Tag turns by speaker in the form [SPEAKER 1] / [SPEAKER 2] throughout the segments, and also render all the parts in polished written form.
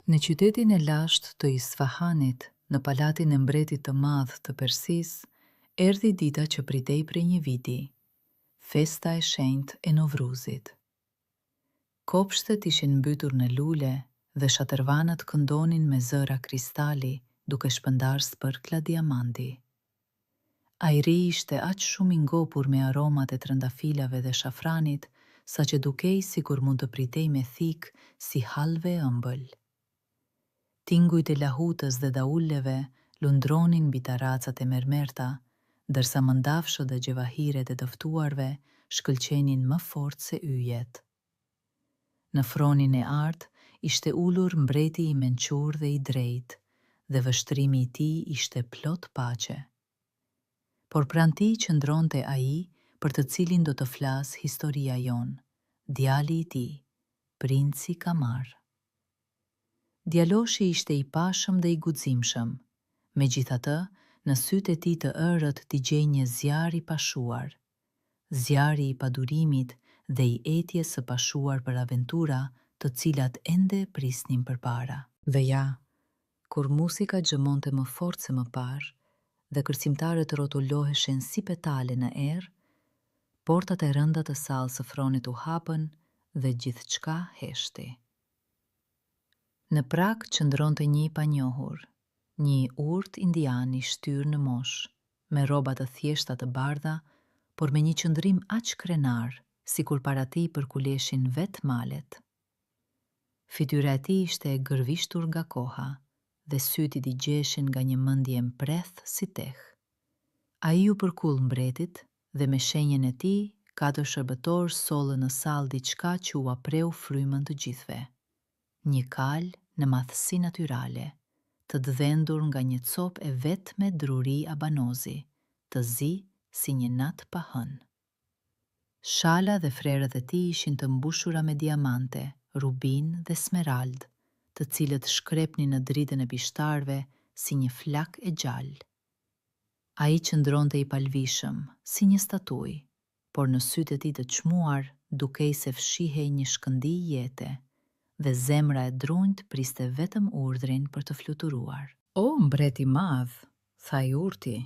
[SPEAKER 1] Në qytetin e lashtë të Isfahanit, në palatin e mbretit të madh të Persisë, erdhi dita që pritej prej një viti, festa e shenjtë e Novruzit. Kopshtet ishin mbytur në lule dhe shatërvanët këndonin me zëra kristali duke shpëndar spërkla diamanti. Ajri ishte aq shumë i ngopur me aromat e trëndafilave dhe shafranit, sa që dukej sikur mund të pritej me thik si halve e ëmbël. Tingujt e lahutës dhe daulleve lundronin mbi taracat e mermerta, ndërsa mëndafshët dhe gjevahiret e dëftuarve shkëlqenin më fort se yjet. Në fronin e artë ishte ulur mbreti i mençur dhe i drejtë, dhe vështrimi i tij ishte plot paqe. Por pranë tij qëndronte ai për të cilin do të flas historia jonë, djali i tij, princi Kamar. Djaloshi ishte i pashëm dhe i guximshëm, megjithatë, në sytë e tij të errët digjej një zjarr i pashuar, zjarri i padurimit dhe i etjes së pashuar për aventura të cilat ende prisnin përpara. Dhe ja, kur muzika xhëmonte më fort se më parë dhe kërcimtarët rrotulloheshin si petale në erë, portat e rënda të sallës së fronit u hapën dhe gjithçka heshti. Në prag qëndronte një i panjohur, një urt indian i shtyr në moshë, me rroba të thjeshta të bardha, por me një qëndrim aq krenar, sikur para tij përkuleshin vetë malet. Fytyra e tij ishte e gërvishtur nga koha dhe sytë i digjeshin nga një mendje mpreth si teh. Ai u përkull mbretit dhe me shenjen e tij, katër shërbëtorë sollën në sallë diçka që u apreu frymën të gjithëve. Një kal në madhësi natyrale, të ddhendur nga një copë e vetme druri abanozi, të zi si një natë pa hënë. Shala dhe frerët e tij ishin të mbushura me diamante, rubin dhe smerald, të cilët shkrepnin në dritën e bishtarëve si një flak e gjallë. Ai qëndronte i palvishëm, si një statujë, por në sytë e tij të çmuar dukej se fshihej një shkëndij jete, dhe zemra e drunjt priste vetëm urdhrin për të fluturuar. O, mbreti madh, tha i urti,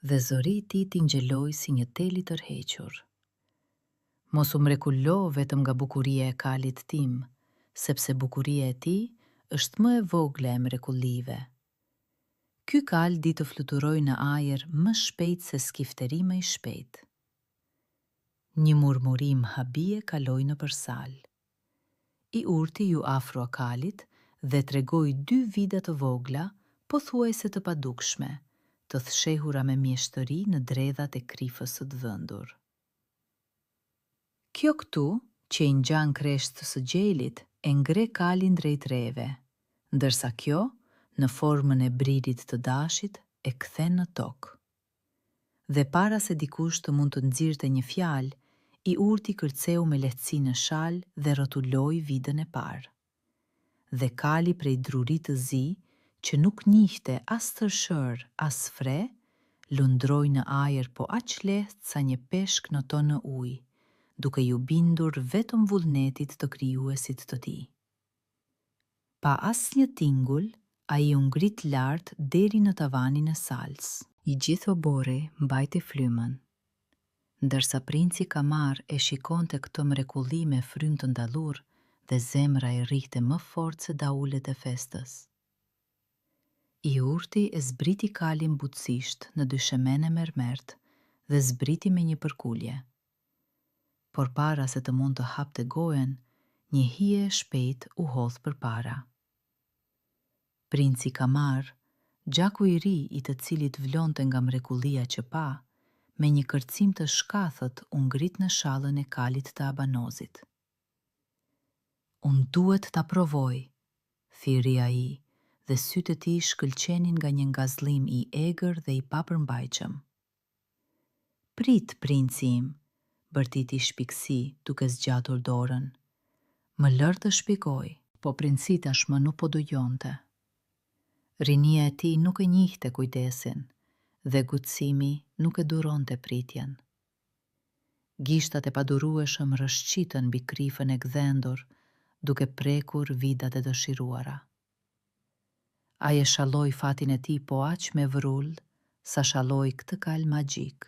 [SPEAKER 1] dhe zëri i tij tingjeloi si një tel i tërhequr. Mos u mrekullo vetëm nga bukuria e kalit tim, sepse bukuria e tij është më e vogla e mrekullive. Ky kal di të fluturoj në ajër më shpejt se skifteri më i shpejt. Një murmurim habie kaloi nëpër salë. I urti ju afro kalit dhe tregoi 2 vida të vogla, pothuajse të padukshme, të thshehura me mjeshtëri në dredhat e krifës së dëvëndur. Kjo këtu, që i ngjan kreshtë së gjelit, e ngre kalin drejt reve, ndërsa kjo, në formën e bririt të dashit, e kthen në tokë. Dhe para se dikush të mund të nxirrte një fjalë, i urti kërceu me lehtësi në shalë dhe rrotuloi vidën e parë. Dhe kali prej drurit të zi, që nuk njihte as tërshër as fre, lundroi në ajër po aq lehtë sa një peshk noton në ujë, duke ju bindur vetëm vullnetit të krijuesit të tij. Pa asnjë tingull, ai u ngrit lart deri në tavanin e salës. I gjithë obori mbajti frymën, ndërsa princi Kamar e shikonte këtë mrekulli me frymë të ndallur dhe zemra e rrihte më fort se daullet e festës. I urti e zbriti kalin butësisht në dyshemene mermert dhe zbriti me një përkulje. Por para se të mund të hapte gojen, një hije e shpejt u hodh përpara. Princi Kamar, gjaku i ri i të cilit vlonte nga mrekullia që pa, me një kërcim të shkathët u ngrit në shallën e kalit të abanozit. Unë duhet ta provoj, thiri ai, dhe sytë e tij shkëlqenin nga një ngazllim i egër dhe i papërmbajtshëm. Prit, princi im, bërtiti shpikësi duke zgjatur dorën. Më lër të shpikoj, po princi tashmë nuk po dujonte. Rinia e tij nuk e njihte kujdesin, dhe gutësimi nuk e duronte pritjen. Gishtat e padurueshëm rrëshqitën mbi krifën e gdhendur, duke prekur vidat e dëshiruara. Ai e shalloi fatin e tij po aq me vrull, sa shalloi këtë kal magjik,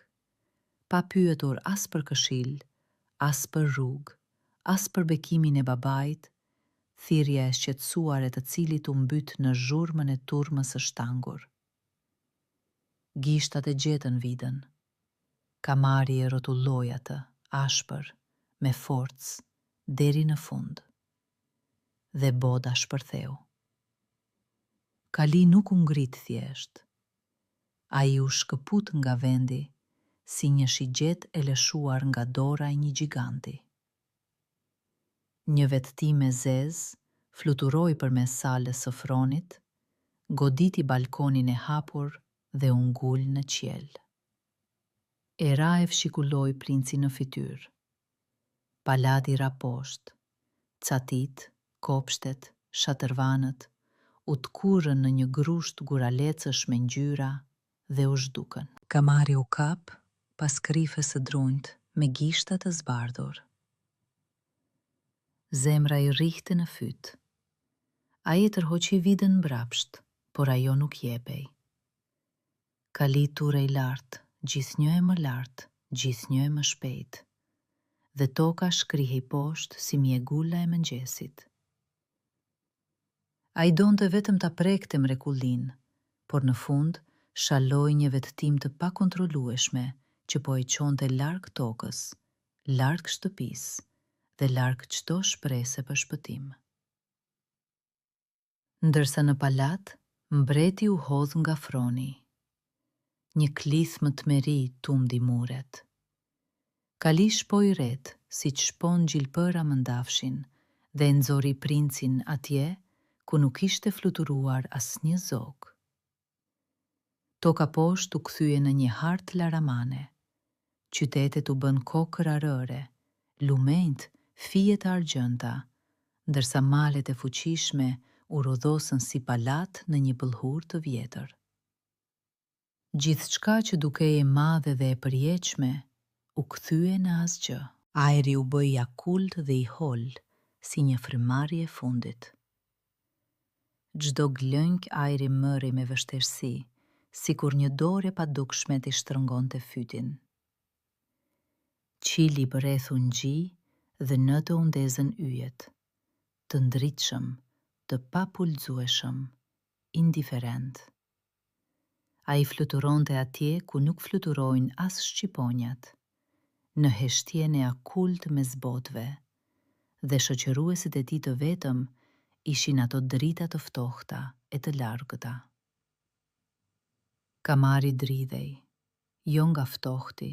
[SPEAKER 1] pa pyetur as për këshill, as për rrugë, as për bekimin e babait, thirrja e shqetësuar e të cilit u mbyt në zhurmën e turmës së shtangur. Gishtat e gjetën vidën. Kamari e rrotulloi atë, ashpër, me forcë, deri në fund. Dhe boda shpërtheu. Kali nuk u ngrit thjesht. Ai u shkëput nga vendi, si një shigjet e lëshuar nga dora e një gjiganti. Një vetëtim e zezë fluturoi përmes salës së fronit, goditi balkonin e hapur dhe u ngul në qiell. Era e fshikulloi princin në fytyrë. Palati ra poshtë, catit, kopshtet, shatërvanët, u tkurrën në një grusht guralecësh me ngjyra dhe u zhdukën. Kamari u kap pas krifës së drunjt me gishta të zbardhur. Zemra i rrihte në fyt. Ai tërhoqi vidën mbrapsht, por ajo nuk jepej. Kali turej lart, gjithnjë e më lart, gjithnjë e më shpejt. Dhe toka shkrihej poshtë si mjegulla e mëngjesit. Ai donte vetëm ta prekte mrekullin, por në fund shalloi një vetëtim të pakontrolueshme që po e çonte larg tokës, larg shtëpisë dhe larg çdo shpresë për shpëtim. Ndërsa në palat, mbreti u hodh nga froni. Një klith më tmeri tumdi muret. Kali shpoi ret, siç shpon gjilpëra më ndafshin, dhe nxori princin atje ku nuk ishte fluturuar asnjë zog. Toka poshtë u kthye në një hartë laramane. Qytetet u bën kokër arëre, lumenjt fije të argjënta, ndërsa malet e fuqishme u rodhosën si palat në një pëllhur të vjetër. Gjithçka që dukej e madhe dhe e përjetshme u kthye në asgjë. Ajri u bë i akult dhe i hol, si një frymarrje e fundit. Çdo glënk ajri mëri me vështirësi, sikur një dorë e padukshme t'i shtrëngonte fytin. Qili rreth u ngji dhe në të u ndezën yjet, të ndritshëm, të papulzueshëm, indiferent. Ai fluturonte atje ku nuk fluturojnë as shqiponjat, në heshtjen e akult mes botëve, dhe shoqëruesit e tij të vetëm ishin ato drita të ftohta e të largëta. Kamari dridhej, jo nga ftohti,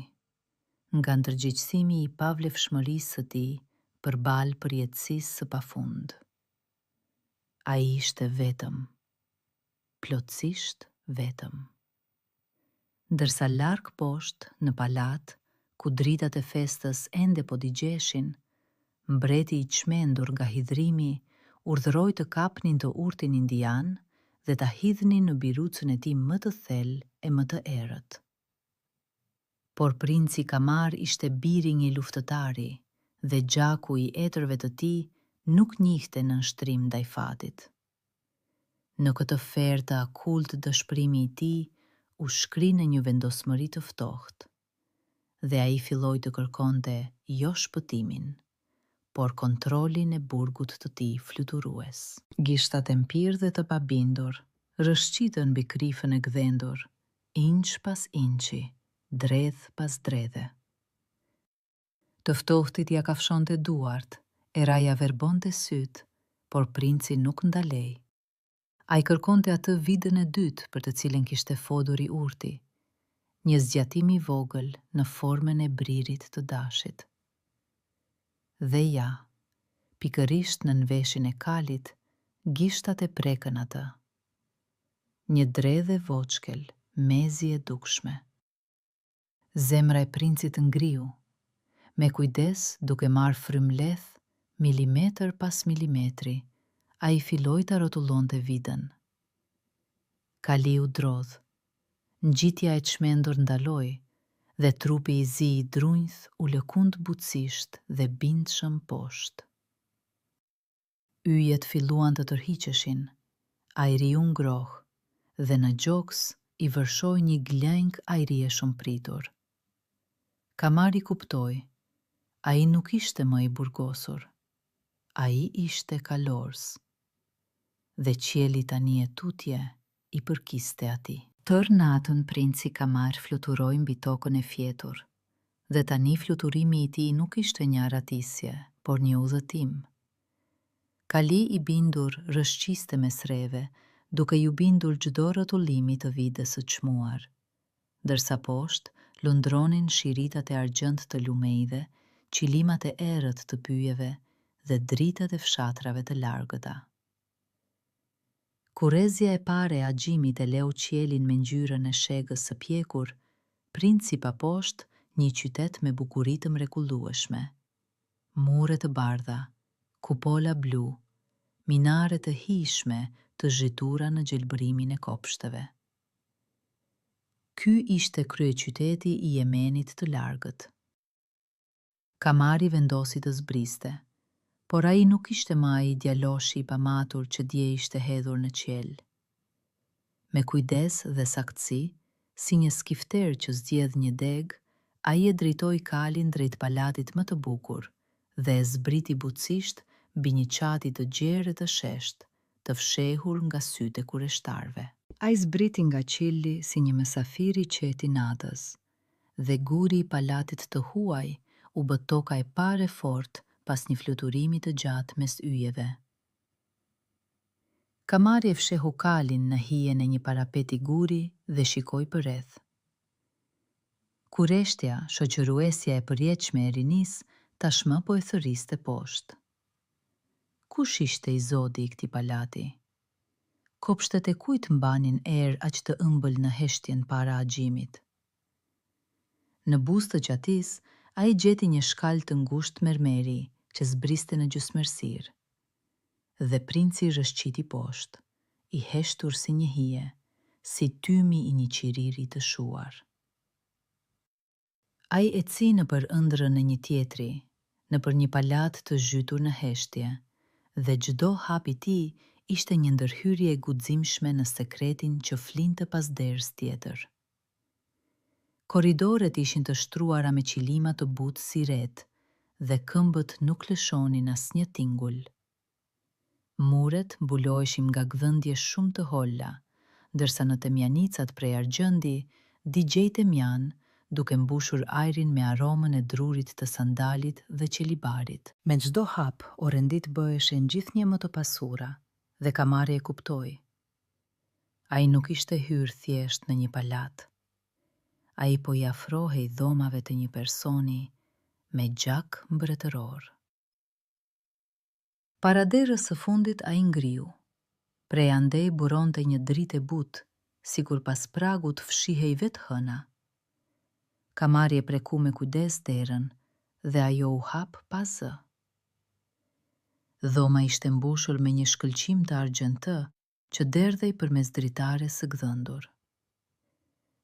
[SPEAKER 1] nga ndërgjegjësimi i pavlefshmërisë së tij përballë përjetësisë së pafund. Ai ishte vetëm, plotësisht vetëm. Ndërsa larg poshtë në palat, ku dritat e festës ende po digjeshin, mbreti i çmendur nga hidhrimi urdhëroi të kapnin të urtin indian dhe ta hidhnin në birucën e tij më të thellë e më të errët. Por princi Kamar ishte biri një luftëtari dhe gjaku i etërve të tij nuk njihte në nshtrim ndaj fatit. Në këtë ferë të akult dëshpërimi i tij u shkri në një vendosmëri të ftohtë, dhe ai filloi të kërkonte jo shpëtimin, por kontrollin e burgut të tij fluturues. Gishtat e mpirë dhe të pabindur rrëshqitën mbi krifën e gdhendur, inç pas inçi, dredh pas dredhe. Të ftohtit ja kafshonte duart, era ja verbonte syt, por princi nuk ndalej. Ai kërkonte atë vidën e dytë për të cilën kishte fodur i urti, një zgjatim i vogël në formën e bririt të dashit. Dhe ja, pikërisht në nveshin e kalit, gishtat e prekën atë. Një dredhe voçkel, mezi e dukshme. Zemra e princit ngriu, me kujdes duke marrë frymëleth, milimetër pas milimetri, ai filloi ta rrotullonte vidën. Kali u drodh, ngjitja e çmendur ndaloi dhe trupi i zi i drunjth u lëkund butësisht dhe bindshëm poshtë. Yjet filluan të tërhiqeshin, Ajri u ngroh dhe në gjoks i vërshoj një gleng ajrie shumë pritur. Kamari kuptoi, ai nuk ishte më i burgosur, ai ishte kalors, dhe qieli tani e tutje i përkiste atij. Tërë natën princi Kamar fluturoi mbi tokën e fjetur, dhe tani fluturimi i tij nuk ishte një aratisje, por një udhëtim. Kali i bindur rëshqiste mes rreve, duke ju bindur çdo rrotullimi të vides së çmuar, ndërsa poshtë lundronin shiritat e argjend të lumejve, qilimat e errët të pyjeve dhe dritat e fshatrave të largëta. Kurrezja e parë e agjimit e leu qielin me ngjyrën e shegës së pjekur, princi pa poshtë një qytet me bukuri të mrekullueshme. Mure të bardha, kupola blu, minare të hijshme të zhitura në gjelbërimin e kopshteve. Ky ishte kryeqyteti i Yemenit të largët. Kamari vendosi të zbriste, por ai nuk ishte më ai djaloshi i pamatur që dje ishte hedhur në qiell. Me kujdes dhe saktësi, si një skifter që zgjedh një deg, ai e drejtoi kalin drejt palatit më të bukur dhe e zbriti butësisht mbi një qati të gjerë të sheshtë, të fshehur nga sytë e kurreshtarëve. Ai zbriti nga qielli si një mesafir i qeti natës, dhe guri i palatit të huaj u bë toka e parë e fortë pas një fluturimi të gjatë mes yjeve. Kamari e fshehu kalin në hijen e një parapeti guri dhe shikoi përreth. Kurreshtja, shoqëruesja e përjetshme e rinisë, tashmë po e thërriste poshtë. Kush ishte i zodi i këtij palati? Kopshtet e kujt mbanin erë aq të ëmbël në heshtjen para agjimit? Në buzë të gjatisë, ai gjeti një shkallë të ngushtë mermeri që zbriste në gjysmërsirë, dhe princi rrëshqiti poshtë, i heshtur si një hije, si tymi i një qiriri të shuar. Ai eci nëpër ëndrrën e një tjetri, nëpër një palat të zhytur në heshtje, dhe çdo hap i tij ishte një ndërhyrje e guximshme në sekretin që flinte pas derës tjetër. Korridoret ishin të shtruara me qilima të butë si ret, dhe këmbët nuk lëshonin asnjë tingull. Muret mbuloheshin nga gdhëndje shumë të holla, ndërsa në temjanicat prej argjendi digjej temjan, duke mbushur ajrin me aromën e drurit të sandalit dhe qelibarit. Me çdo hap, orendit bëheshin gjithnjë më të pasura, dhe Kamari e kuptoi. Ai nuk ishte hyrë thjesht në një palat. Ai po i afrohej dhomave të një personi me gjak mbretëror. Para derës së fundit ai ngriu. Prej andej buronte një dritë e butë, sikur pas pragut fshihej vetë hëna. Kamari e preku me kujdes derën dhe ajo u hap pa zë. Dhoma ishte mbushur me një shkëlqim të argjendë që derdhej përmes dritares së gdhëndur.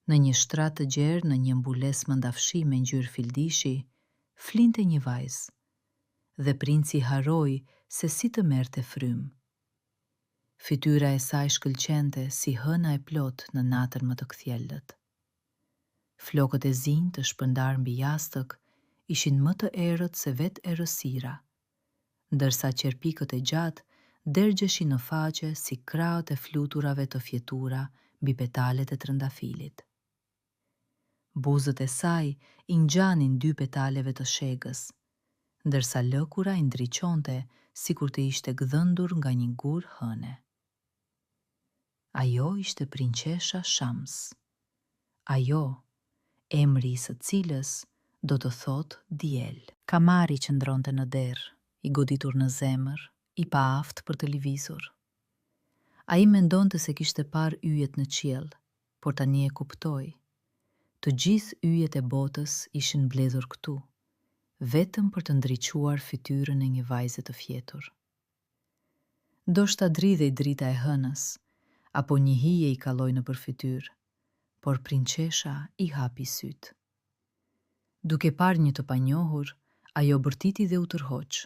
[SPEAKER 1] Në një shtrat të gjerë, në një mbulesë mandafshi me ngjyrë fildishi, flinte një vajzë, dhe princi haroi se si të merrte frymë. Fytyra e saj shkëlqente si hëna e plot në natën më të kthjellët. Flokët e zinj të shpërndar mbi jastëk ishin më të errët se vetë errësira, ndërsa qerpikët e gjatë dërgjeshin në faqe si krahët e fluturave të fjetura mbi petalet e trëndafilit. Buzët e saj i ngjanin dy petaleve të shegës, ndërsa lëkura i ndriçonte sikur të ishte gdhëndur nga një gur hëne. Ajo ishte prinçesha Shams. Ajo, emri i së cilës do të thotë diel. Kamari qëndronte në derë, i goditur në zemër, i paaft për të lëvizur. Ai mendonte se kishte parë yjet në qiell, por tani e kuptoi. Të gjithë yjet e botës ishin mbledhur këtu, vetëm për të ndriçuar fytyrën e një vajze të fjetur. Ndoshta dridhej drita e hënës, apo një hije i kalloi nëpër fytyrë, por prinçesha i hapi sytë. Duke parë një të panjohur, ajo bërtiti dhe u tërhoq.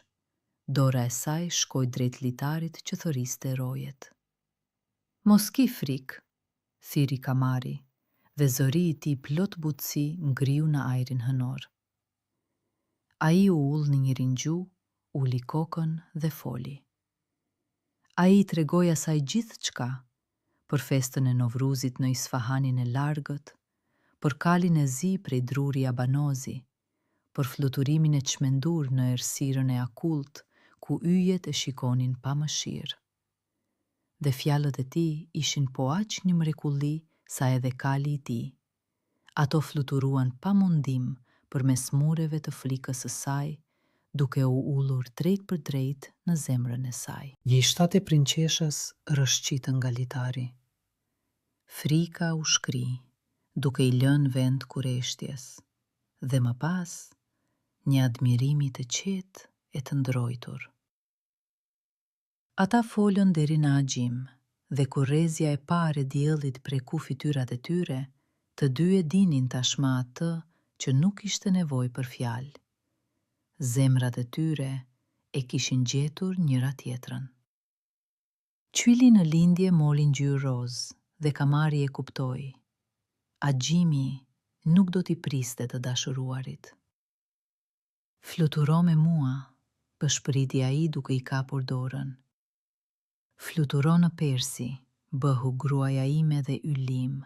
[SPEAKER 1] Dora e saj shkoi drejt litarit që thërriste rojet. Mos ki frik, thiri Kamari, dhe zëri i tij plot butësi ngriu në ajrin hënor. Ai u ull në një ringju, uli kokën dhe foli. Ai i tregoi asaj gjithçka, për festën e Novruzit në Isfahanin e largët, për kalin e zi prej druri Abanozi, për fluturimin e çmendur në errësirën e Akullt, ku yjet e shikonin pa mëshirë. Dhe fjalët e tij ishin po aq një mrekulli sa edhe kali i tij. Ato fluturuan pa mundim përmes mureve të frikës së saj, duke u ullur drejt për drejt në zemrën e saj. Gishtat e prinqeshës rëshqitën nga litari. Frika u shkri, duke i lënë vend kureshtjes, dhe më pas, një admirimi të qetë e të ndrojtur. Ata folën deri në agjim, dhe kur rrezja e parë e diellit preku fytyrat e tyre, të dy e dinin tashmë atë që nuk ishte nevojë për fjalë. Zemrat e tyre e kishin gjetur njëra tjetrën. Qyli në lindje mori ngjyrë roz dhe Kamari e kuptoi. Agjimi nuk do t'i priste të dashuruarit. Fluturo me mua, pëshpëriti ai duke i kapur dorën. Fluturo në Persi, bëhu gruaja ime dhe ylim.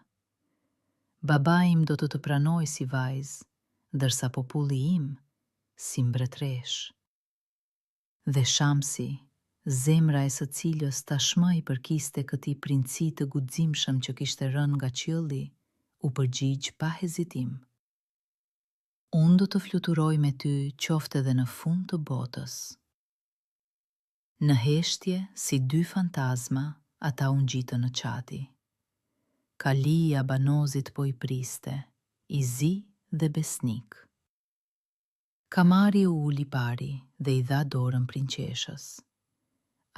[SPEAKER 1] Baba im do të pranoj si vajzë, ndërsa populli im si mbretresh. Dhe Shamsi, zemra e së cilës tashmë i përkiste këtij princi të guximshëm që kishte rënë nga qielli, u përgjigj pa hezitim. Unë do të fluturoj me ty qoftë edhe në fund të botës. Në heshtje, si dy fantazma, ata u ngjitën në qati. Kali i Abanozit po i priste, i zi dhe besnik. Kamari u uli pari dhe i dha dorën prinqeshës.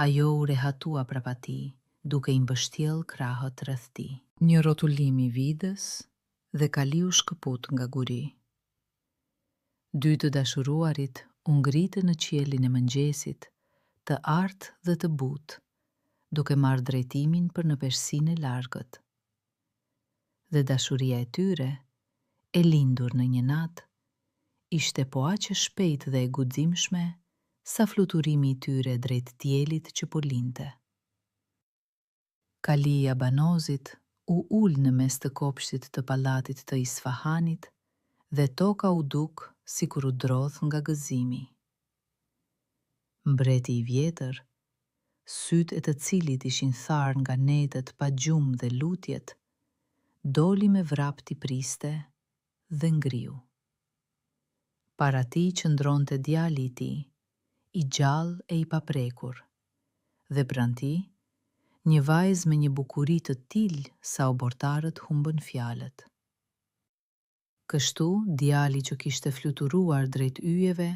[SPEAKER 1] Ajo u rehatua prapa tij, duke i mbështjell krahët rreth tij. Një rrotulim i vidës dhe Kali u shkëput nga guri. Dy të dashuruarit u ngritën në qiellin e mëngjesit, të artë dhe të butë, duke marrë drejtimin për në Persinë e largët. Dhe dashuria e tyre, e lindur në një natë, ishte po aq e shpejtë dhe e guximshme sa fluturimi i tyre drejt diellit që po linte. Kali i Abanozit u ul në mes të kopshtit të pallatit të Isfahanit dhe toka u duk sikur u drodh nga gëzimi. Mbreti i vjetër, sytë e të cilit ishin tharë nga netët pa gjumë dhe lutjet, doli me vrap t'i priste dhe ngriu. Para tij qëndronte djali i tij, i gjallë e i paprekur, dhe pranë tij një vajzë me një bukuri të tillë sa obortarët humbën fjalët. Kështu, djali që kishte fluturuar drejt yjeve,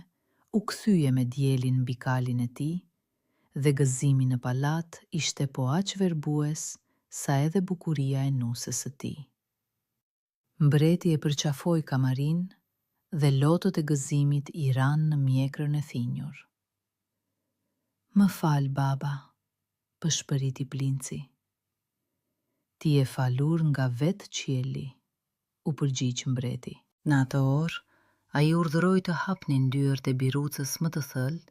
[SPEAKER 1] u kthye me dielin mbi kalin e tij, dhe gëzimi në pallat ishte po aq verbues sa edhe bukuria e nusës së tij. Mbreti e përqafoi Kamarin dhe lotët e gëzimit i ranë në mjekrën e thinjur. Më fal, baba, pëshpëriti Plinci. Ti e falur nga vetë qielli, u përgjigj mbreti. Në atë orë, ai urdhëroi të hapnin dyert e birucës më të thellë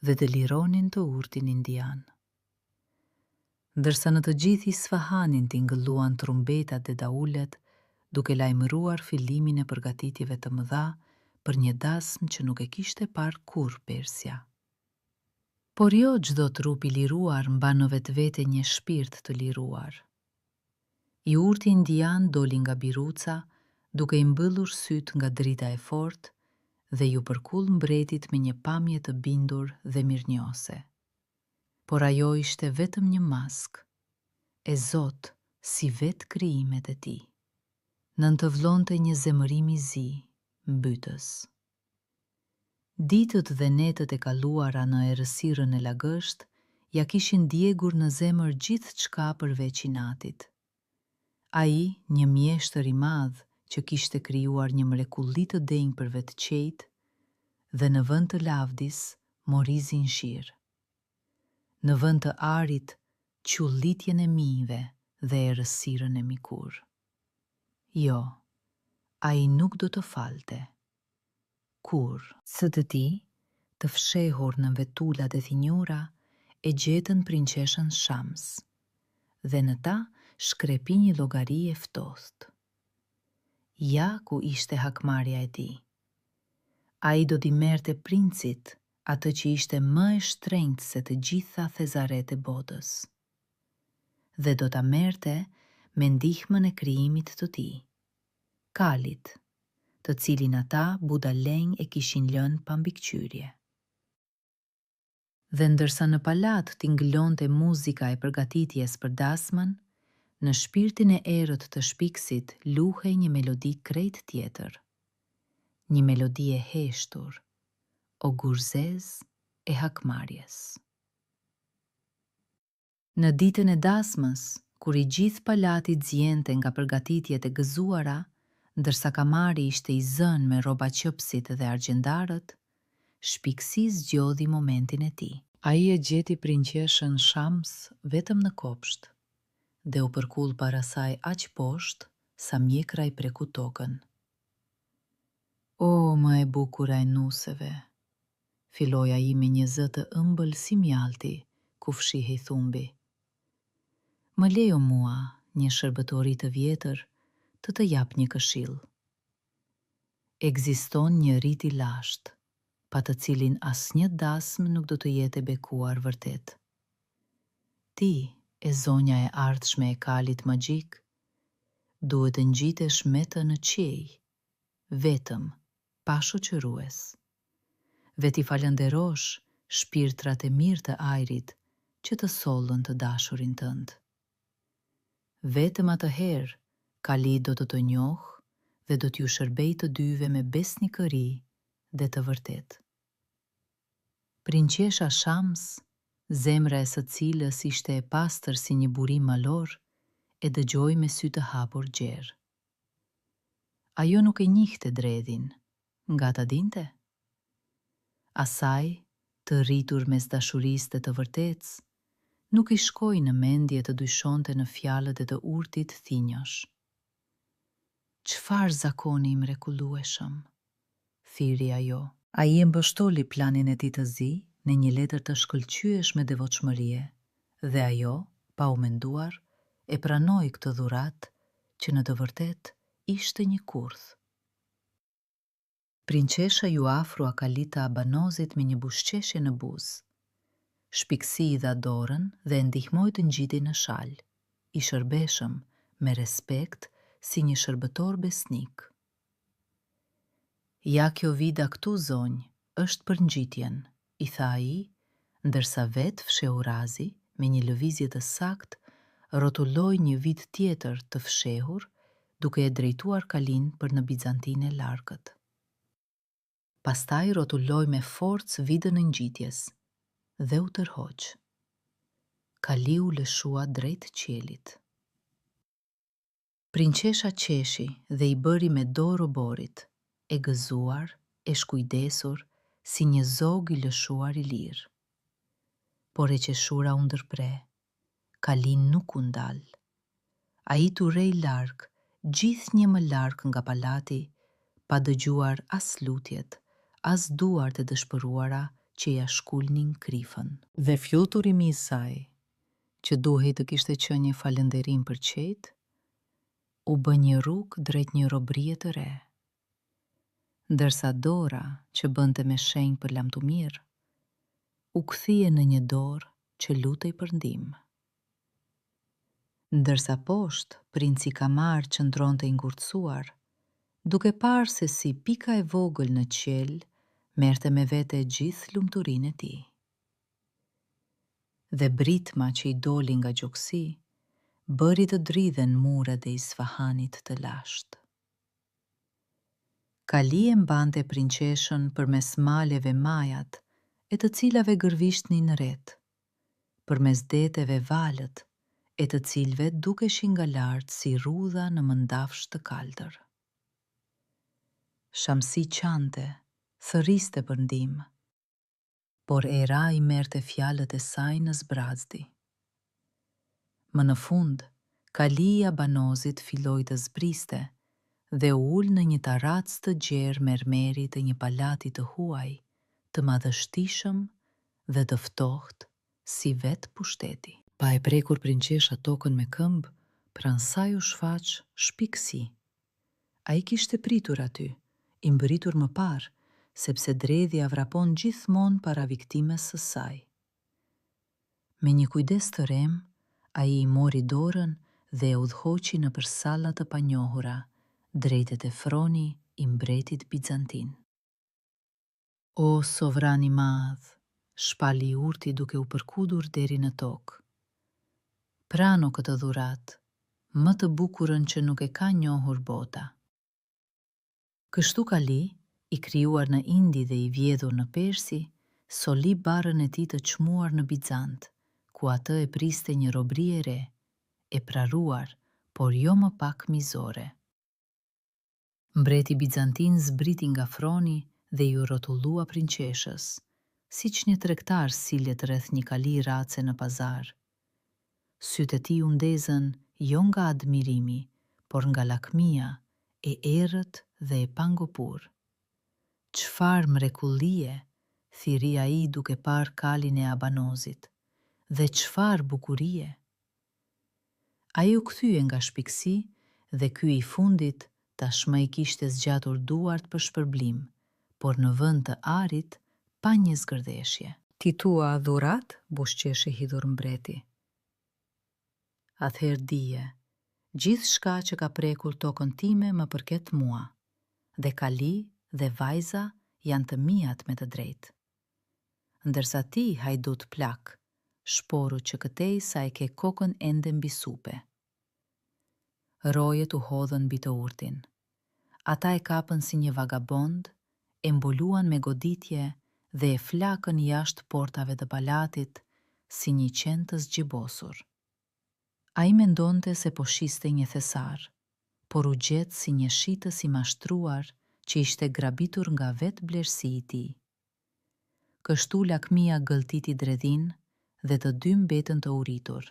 [SPEAKER 1] dhe të lironin të urtin indian. Ndërsa në të gjithë Isfahanin tingëlluan trumbetat dhe daulet, duke lajmëruar fillimin e përgatitjeve të mëdha për një dasmë që nuk e kishte parë kurrë Persja. Por jo çdo trup i liruar mban në vetvete një shpirt të liruar. I urti indian doli nga biruca, duke i mbyllur sytë nga drita e fortë, dhe ju përkull mbretit me një pamje të bindur dhe mirënjohëse. Por ajo ishte vetëm një maskë, e Zot si vetë krijimet e tij. Nëntëvllonte një zemërim i zi, mbytës. Ditët dhe netët e kaluara në errësirën e lagësht ja kishin djegur në zemër gjithçka përveç inatit. Ai, një mjeshtër i madh që kishte krijuar një mrekulli të denjë për vetëqejt, dhe në vend të lavdis mori zinshir. Në vend të arit qullitjen e mive dhe errësirën e mikur. Jo, ai nuk do të falte. Kur, së të ti, të fshehur në vetullat e thinjura, e gjetën prinqeshën Shams, dhe në ta shkrepi një llogari e ftohtë. Ja ku ishte hakmarrja e tij. Ai do t'i merrte princit atë që ishte më e shtrenjtë se të gjitha thezaret e botës. Dhe do ta merrte me ndihmën e krijimit të tij, Kalit, të cilin ata budalënj e kishin lënë pa mbikëqyrje. Dhe ndërsa në palat tingëllonte muzika e përgatitjes për dasmën, në shpirtin e errët të shpiksit luhej një melodi krejt tjetër. Një melodi e heshtur, o gurzez e hakmarrjes. Në ditën e dasmës, kur i gjithë palati zjente nga përgatitjet e gëzuara, ndërsa kamari ishte i zënë me rroba qëpsit dhe argjendarët, shpiksi zgjodhi momentin e tij. Ai e gjeti prinqeshën Shams vetëm në kopsht, dhe u përkull para saj aq poshtë sa mjekra i preku tokën. O, më e bukura e nuseve, filloi ai me një zë të ëmbël si mjalti, ku fshihej thumbi. Më lejo mua, një shërbëtori të vjetër, të jap një këshill. Ekziston një rit i lashtë, pa të cilin asnjë dasmë nuk do të jetë e bekuar vërtet. Ti, e zonja e ardhshme e Kalit magjik, duhet të ngjitesh me të në qiej, vetëm, pa shoqërues. Veti falenderosh shpirtrat e mirë të ajrit që të sollën të dashurin tënd. Vetëm atëherë, Kali do të njohë dhe do t'ju shërbej të dyve me besnikëri dhe të vërtet. Prinqesha Shams, zemra e së cilës ishte e pastër si një burim malor, e dëgjoi me sy të hapur gjerë. Ajo nuk e njihte dredhin, nga ta dinte. Asaj, të rritur mes dashurisë dhe të vërtetës, nuk i shkoi në mendje të dyshonte në fjalët e të urtit thinjosh. Çfarë zakoni i mrekullueshëm, thiri ajo. Ai e mbështoli planin e tij të zi në një letër të shkëlqyeshme devotshmërie, dhe ajo, pa u menduar, e pranoi këtë dhuratë që në të vërtetë ishte një kurth. Prinqesha ju afrua Kalit të Abanozit me një buzëqeshje në buzë. Shpiksi i dha dorën dhe e ndihmoi të ngjitej në shalë, i shërbeshëm, me respekt, si një shërbëtor besnik. Ja kjo vida këtu zonjë, është për ngjitjen, i tha ai, ndërsa vetë fshehurazi, me një lëvizje të saktë, rrotulloi një vid tjetër të fshehur, duke e drejtuar Kalin për në Bizantinë e largët. Pastaj rrotulloi me forcë vidën e ngjitjes dhe u tërhoq. Kali u lëshua drejt qiejlit. Prinqesha qeshi dhe i bëri me dorë roborit, e gëzuar, e shkujdesur, si një zog i lëshuar i lirë. Por e qeshura u ndërpre, Kali nuk u ndal. Ai turrej larg, gjithnjë më larg nga palati, pa dëgjuar as lutjet, as duart e dëshpëruara që ja shkulnin krifën. Dhe fluturimi i saj, që duhej të kishte qenë një falënderim për qejt, u bë një rrugë drejt një robrie të re. Ndërsa dora, që bënte me shenjë për lamtumir, u kthye në një dorë që lutej për ndihmë. Ndërsa poshtë, princi Kamar qëndronte i ngurtësuar, duke parë se si pika e vogël në qiell merrte me vete gjithë lumturinë e tij. Dhe britma që i doli nga gjoksi, bëri të dridhen muret e Isfahanit të lashtë. Kali e mbante prinqeshën përmes maleve majat, e të cilave gërvishtnin rreth, përmes deteve valët, e të cilve dukeshin nga lart si rrudha në mëndafsh të kaltër. Shamsi qante, thërriste për ndihmë, por Era i merrte fjalët e saj në zbrazdi. Më në fund, Kalia Banozit filloi të zbriste dhe u ul në një tarac të gjerë mermeri të një palati të huaj, të madhështishëm dhe të ftohtë si vetë pushteti. Pa e prekur prinçesha tokën me këmbë, pranë saj u shfaq shpikësi. Ai kishte pritur aty, i mbërritur më parë, sepse dredhja vrapon gjithmonë para viktimes së saj. Me një kujdes të rem, ai i mori dorën dhe e udhëhoqi nëpër salla të panjohura, drejt e froni i mbretit bizantin. O sovran i madh, shpali urti duke u përkudur deri në tokë. Prano këtë dhurat, më të bukurën që nuk e ka njohur bota. Kështu Kali, i krijuar në Indi dhe i vjedhur në Persi, soli barën e tij të çmuar në Bizant, ku atë e priste një robëri e re, e praruar, por jo më pak mizore. Mbreti bizantin zbriti nga froni dhe ju rrotullua prinçeshës, siç një tregtar sillet rreth një kali race në pazar. Sytë e tij u ndezën jo nga admirimi, por nga lakmia, e errët dhe e pangopur. Çfarë mrekullie, thiri ai duke parë kalin e Abanozit, dhe çfarë bukurie. Ai u kthye nga shpikësi dhe ky i fundit tashmë i kishte zgjatur duart për shpërblim, por në vend të arit pa një zgërdeshje. Ti tua dhurat, bushqeshi hidhur mbreti. Atëherë dije, gjithë shka që ka prekur tokën time më përket mua, dhe Kali dhe vajza janë të mijat me të drejtë. Ndërsa ti, hajdut plak, shporu që këtej sa e ke kokën ende mbi supe. Rojet u hodhën mbi të urtin. Ata e kapën si një vagabond, e mbuluan me goditje dhe e flakën jashtë portave të palatit si një qen të zgjibosur. Ai mendonte se po shiste një thesar, por u gjet si një shitës i mashtruar që ishte grabitur nga vetë blerësi i tij. Kështu lakmia gëlltiti dredhin dhe të dy mbetën të uritur.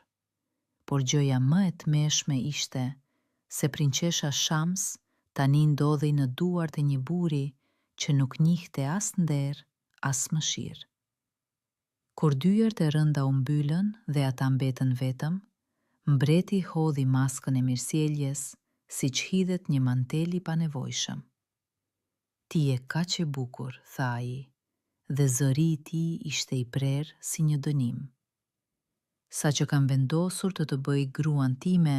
[SPEAKER 1] Por gjëja më e tmeshme ishte se prinçesha Shams tani ndodhej në duart e një buri që nuk njihte as nder, as mëshirë. Kur dyert e rënda u mbyllën dhe ata mbetën vetëm, mbreti hodhi maskën e mirësjelljes, siç hidhet një mantel i panevojshëm. Ti je kaq e bukur, tha ai, dhe zëri i tij ishte i prerë si një dënim. Sa që kam vendosur të bëj gruan time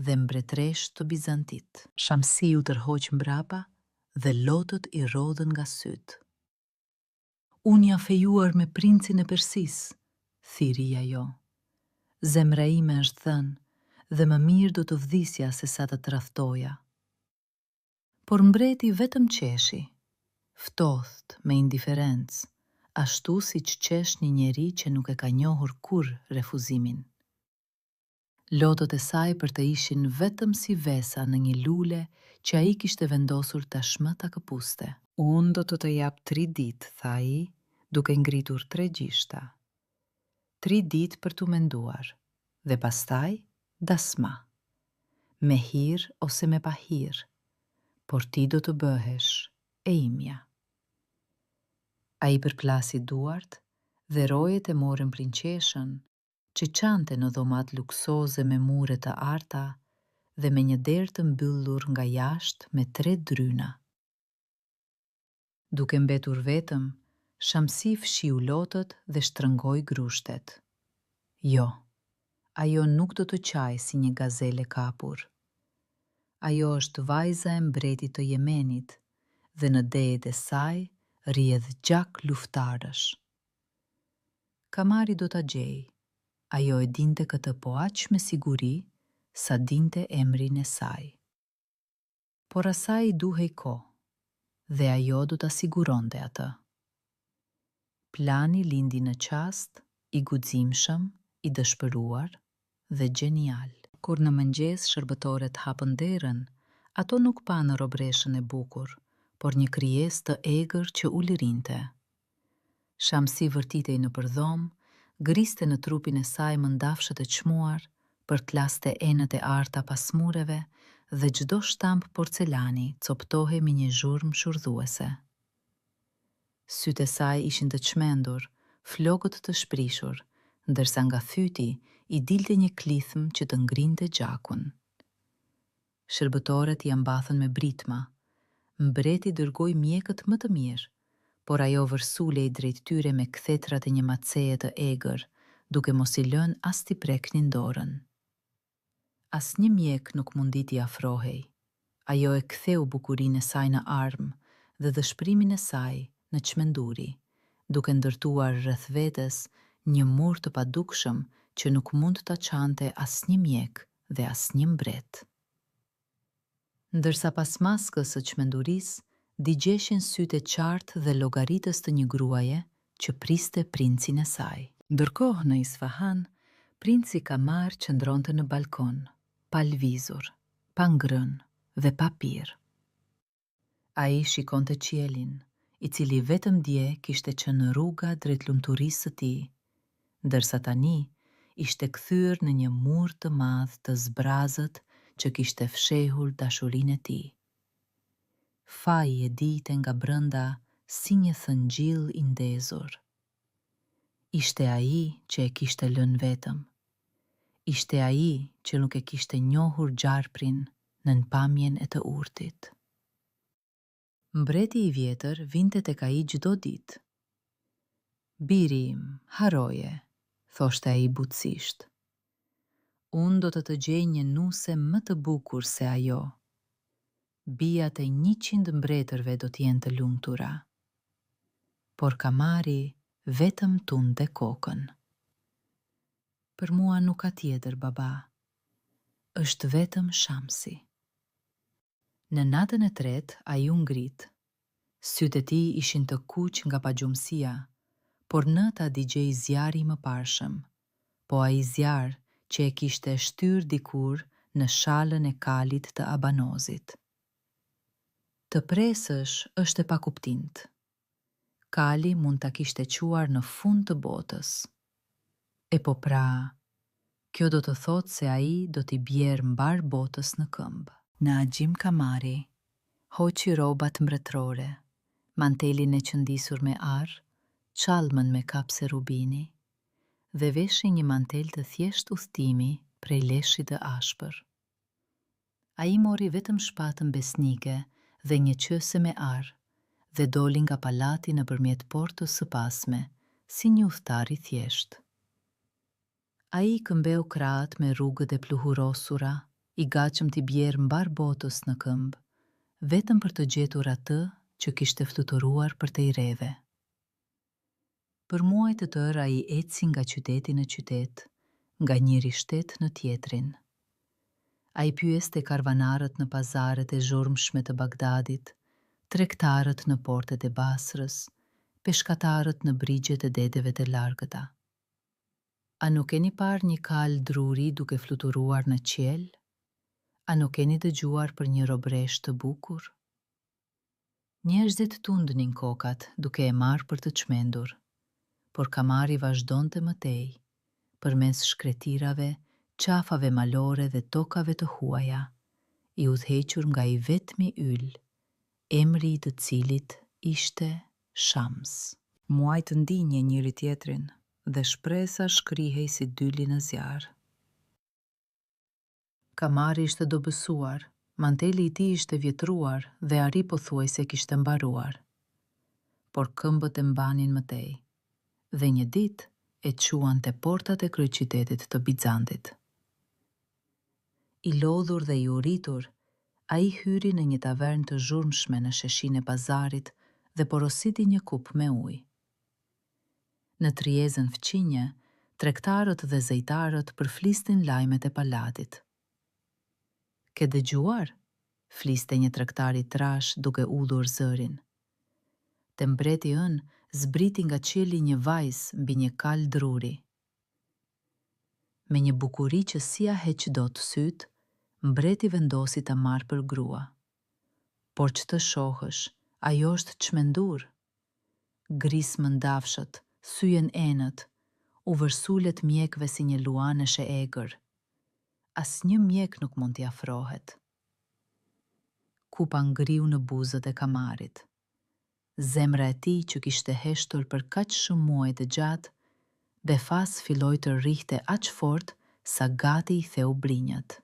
[SPEAKER 1] dhe mbretresh të Bizantit. Shamsi u tërhoq mbrapa dhe lotët i rodhën nga sytë. Unë ja fejuar me princin e Persisë, thiri ajo. Zemra ime është thënë dhe më mirë do të vdisja se sa të tradhtoja. Por mbreti vetëm qeshi, ftoht me indiferencë, ashtu si që qesh një njeri që nuk e ka njohur kur refuzimin. Lotët e saj për të ishin vetëm si vesa në një lule që ai kishte vendosur tashmë ta këpuste. Unë do të jap 3 ditë, tha ai, duke ngritur 3 gishta. 3 ditë për t'u menduar, dhe pastaj dasma. Me hir ose me pa hir, por ti do të bëhesh e imja. Ai përplasi duart dhe rojet e morën prinçeshën, që qante në dhomat luksoze me mure të arta dhe me një derë të mbyllur nga jashtë me 3 dryna. Duke mbetur vetëm, Shamsi fshiu lotët dhe shtrëngoi grushtet. Jo, ajo nuk do të qaj si një gazele kapur. Ajo është vajza e mbretit të Jemenit dhe në dejet e saj rrjedh gjak luftarësh. Kamari do ta gjej. Ajo e dinte këtë po aq me siguri sa dinte emrin e saj. Por asaj i duhej kohë dhe ajo do ta siguronte atë. Plani lindi në qast, i guximshëm, i dëshpëruar dhe gjenial. Kur në mëngjes shërbëtorët hapën derën, ato nuk panë robreshën e bukur, por një krijesë të egër që u lirinte. Shamsi vërtitej në përdhom, griste në trupin e saj mëndafshët e çmuar, për t'laste enët e arta pasmureve dhe çdo shtamp porcelani coptohej me një zhurmë shurdhuese. Sytë e saj ishin të çmendur, flokët të shprishur, ndërsa nga thyti i dilte një klithm që të ngrinte gjakun. Shërbëtorët i ambathën me britma. Mbreti dërgoi mjekët më të mirë, por ajo vërsulej drejt tyre me kthetrat e një maceje të egër, duke mos i lënë as t'i preknin dorën. Asnjë mjek nuk mundi t'i afrohej. Ajo e ktheu bukurinë e saj në armë dhe dëshpërimin e saj në çmenduri, duke ndërtuar rreth vetes një mur të padukshëm që nuk mund ta çante asnjë mjek dhe asnjë mbret. Ndërsa pas maskës së çmendurisë, digjeshin sytë e qartë dhe llogaritës të një gruaje që priste princin e saj. Ndërkohë në Isfahan, princi Kamar qëndronte në balkon, pa lvizur, pa ngrënë dhe pa pirë. Ai shikonte qielin, i cili vetëm dje kishte qenë në rruga drejt lumturisë së tij, ndërsa tani ishte kthyer në një mur të madh të zbrazët që kishte fshehur dashurinë e tij. Faji e dilte nga brenda si një thëngjill i ndezur. Ishte ai që e kishte lënë vetëm. Ishte ai që nuk e kishte njohur gjarprin nën pamjen e të urtit. Mbreti i vjetër vinte tek ai çdo ditë. "Biri im, haroje", thoshte ai butësisht. "Unë do të gjej një nuse më të bukur se ajo. Bijat e 100 mbretërve do t'jenë të lumtura." Por Kamari vetëm tunde kokën. "Për mua nuk ka tjetër, baba. Është vetëm Shamsi." Në natën e tretë ai u ngrit. Sytë e tij ishin të kuq nga pagjumësia, por nëta digjej zjarri i mëparshëm, po ai zjarr që e kishte shtyr dikur në shallën e kalit të abanozit. Të presësh është e pakuptint. Kali mund ta kishte quar në fund të botës. E po pra, kjo do të thotë se ai do t'i bjerë mbar botës në këmbë. Në Agjim Kamari hoqi rrobat mbretërore, mantelin e qëndisur me arr, çallmën me kapse rubini dhe veshi një mantel të thjesht udhtimi prej leshit të ashpër. Ai mori vetëm shpatën besnike dhe një qese me arr dhe doli nga palati nëpërmjet portës së pasme, si një udhëtar i thjesht. Ai këmbeu krahët me rrugët e pluhurosura, i gatshëm t'i bjerë mbar botës në këmbë, vetëm për të gjetur atë që kishte fluturuar për te i rreve. Për muaj të tërë ai eci nga qyteti në qytet, nga njëri shtet në tjetrin. Ai pyeste karvanarët në pazaret e zhurmshme të Bagdadit, tregtarët në portet e Basrës, peshkatarët në brigjet e dedeve të largëta. "A nuk keni parë një kal druri duke fluturuar në qiell? A nuk keni dëgjuar për një robresh të bukur?" Njerëzit tundnin kokat duke e marrë për të çmendur, por Kamari vazhdonte mëtej, përmes shkretirave, qafave malore dhe tokave të huaja, i udhëhequr nga i vetmi yll, emri i të cilit ishte Shams. Muaj të ndinje njëri tjetrin dhe shpresa shkrihej si dyli në zjarr. Kamari ishte dobësuar, manteli i tij ishte vjetruar dhe ari pothuajse kishte mbaruar. Por këmbët e mbanin mëtej, dhe një ditë e quan te portat e kryeqytetit të Bizantit. I lodhur dhe i uritur, ai hyri në një tavern të zhurmshme në sheshin e pazarit dhe porositi një kup me ujë. Në tryezën fqinje, tregtarët dhe zejtarët përflisnin lajmet e palatit. "Ke dëgjuar?" fliste një tregtar i trash duke udhur zërin. Te mbreti ën zbriti nga qieli një vajzë mbi një kal druri. Me një bukuri që si a heq dot syt, mbreti vendosi ta marrë për grua. "Por që të shohësh, ajo është çmendur." Grisë mëndafshët, thyen enët, u vërsulet mjekve si një luanësh e egër. asnjë mjek nuk mund t'i afrohet. Kupa ngriu në buzët e kamarit. Zemra e tij që kishte heshtur për kaq shumë muaj të gjatë, befas filloi të rrihte aq fort sa gati i theu brinjët.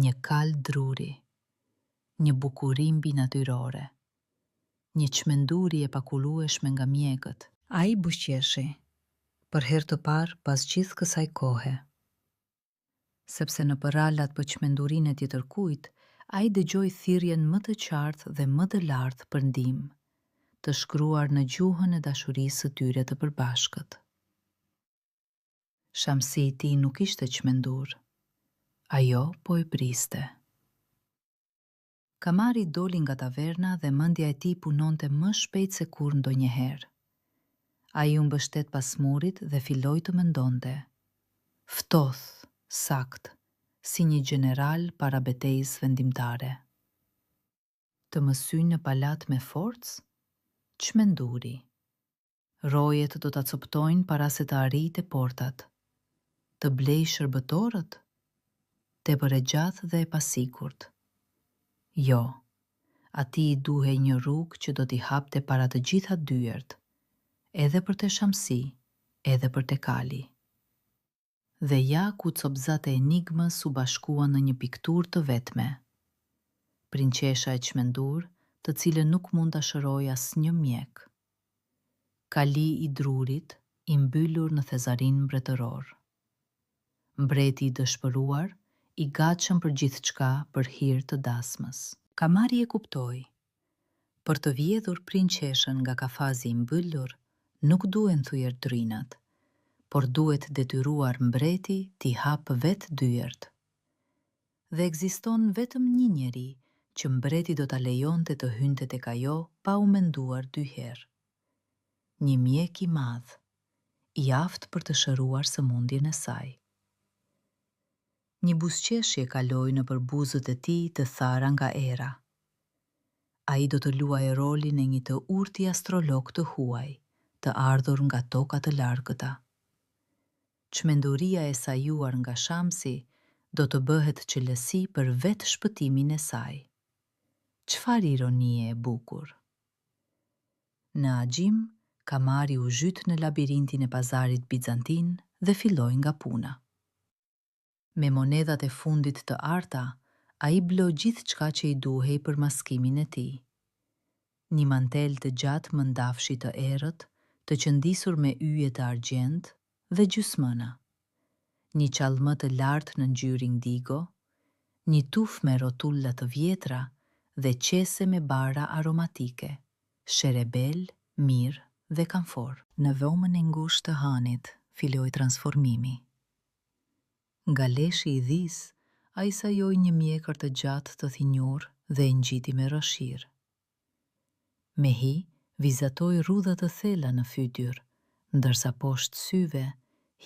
[SPEAKER 1] Një kal druri, një bukuri mbinatyrore, një çmenduri e pakulueshme nga mjekët. Ai buzëqeshi, për herë të parë pas gjithë kësaj kohe. Sepse në paralat për çmendurinë e tjetërkujt, ai dëgjoi thirrjen më të qartë dhe më të lartë për ndihmë, të shkruar në gjuhën e dashurisë së tyre të përbashkët. Shamsi i tij nuk ishte çmendur, ajo po e priste. Kamari doli nga taverna dhe mendja e tij punonte më shpejt se kur ndonjëherë. Ai u mbështet pas murit dhe filloi të mendonte. Ftoth, sakt, si një gjeneral para betejës vendimtare. Të mësy në palat me forcë? Çmenduri. Rojet do ta coptojnë para se të arrijte portat. Të blej shërbëtorët? Tepër e gjatë dhe e pasigurt. Jo, atij i duhej një rrugë që do t'i hapte para të gjitha dyert, edhe për te Shamsi, edhe për te Kali. Dhe ja ku copzat e enigmës u bashkuan në një pikturë të vetme. Prinqesha e çmendur, të cilën nuk mund ta shërojë asnjë mjek. Kali i drurit, i mbyllur në thezarin mbretëror. Mbreti i dëshpëruar, i gatshëm për gjithçka për hir të dasmës. Kamari e kuptoi. Për të vjedhur prinqeshën nga kafazi i mbyllur, nuk duhen thyer drinat, por duhet detyruar mbreti t'i hapë vetë dyert. Dhe ekziston vetëm një njeri që mbreti do ta lejonte të hynte tek ajo pa u menduar dy herë. Një mjek i madh, i aftë për të shëruar sëmundjen e saj. Një buzëqeshje kaloi nëpër buzët e tij të thara nga era. Ai do të luajë rolin e një të urti astrolog të huaj, të ardhur nga toka të largëta. Çmenduria e sajuar nga Shamsi do të bëhet çelësi për vetë shpëtimin e saj. Çfarë ironie e bukur! Në agjim, kamari u zhyt në labirintin e pazarit bizantin dhe filloi nga puna. Me monedhat e fundit të arta, ai bleu gjithçka që i duhej për maskimin e tij. Një mantel të gjatë mëndafshi të errët, të qëndisur me yje të argjend dhe gjysmëna. Një çallmë të lartë në ngjyrë indigo, një tufë me rrotulla të vjetra dhe qese me bara aromatike, sherebel, mirë dhe kamfor. Në dhomën e ngushtë të hanit filloi transformimi. Nga leshi i dhis, ai sajoi një mjekër të gjatë të thinjur dhe e ngjiti me rroshir. Me hi, vizatoi rrudha të thella në fytyr, ndërsa poshtë syve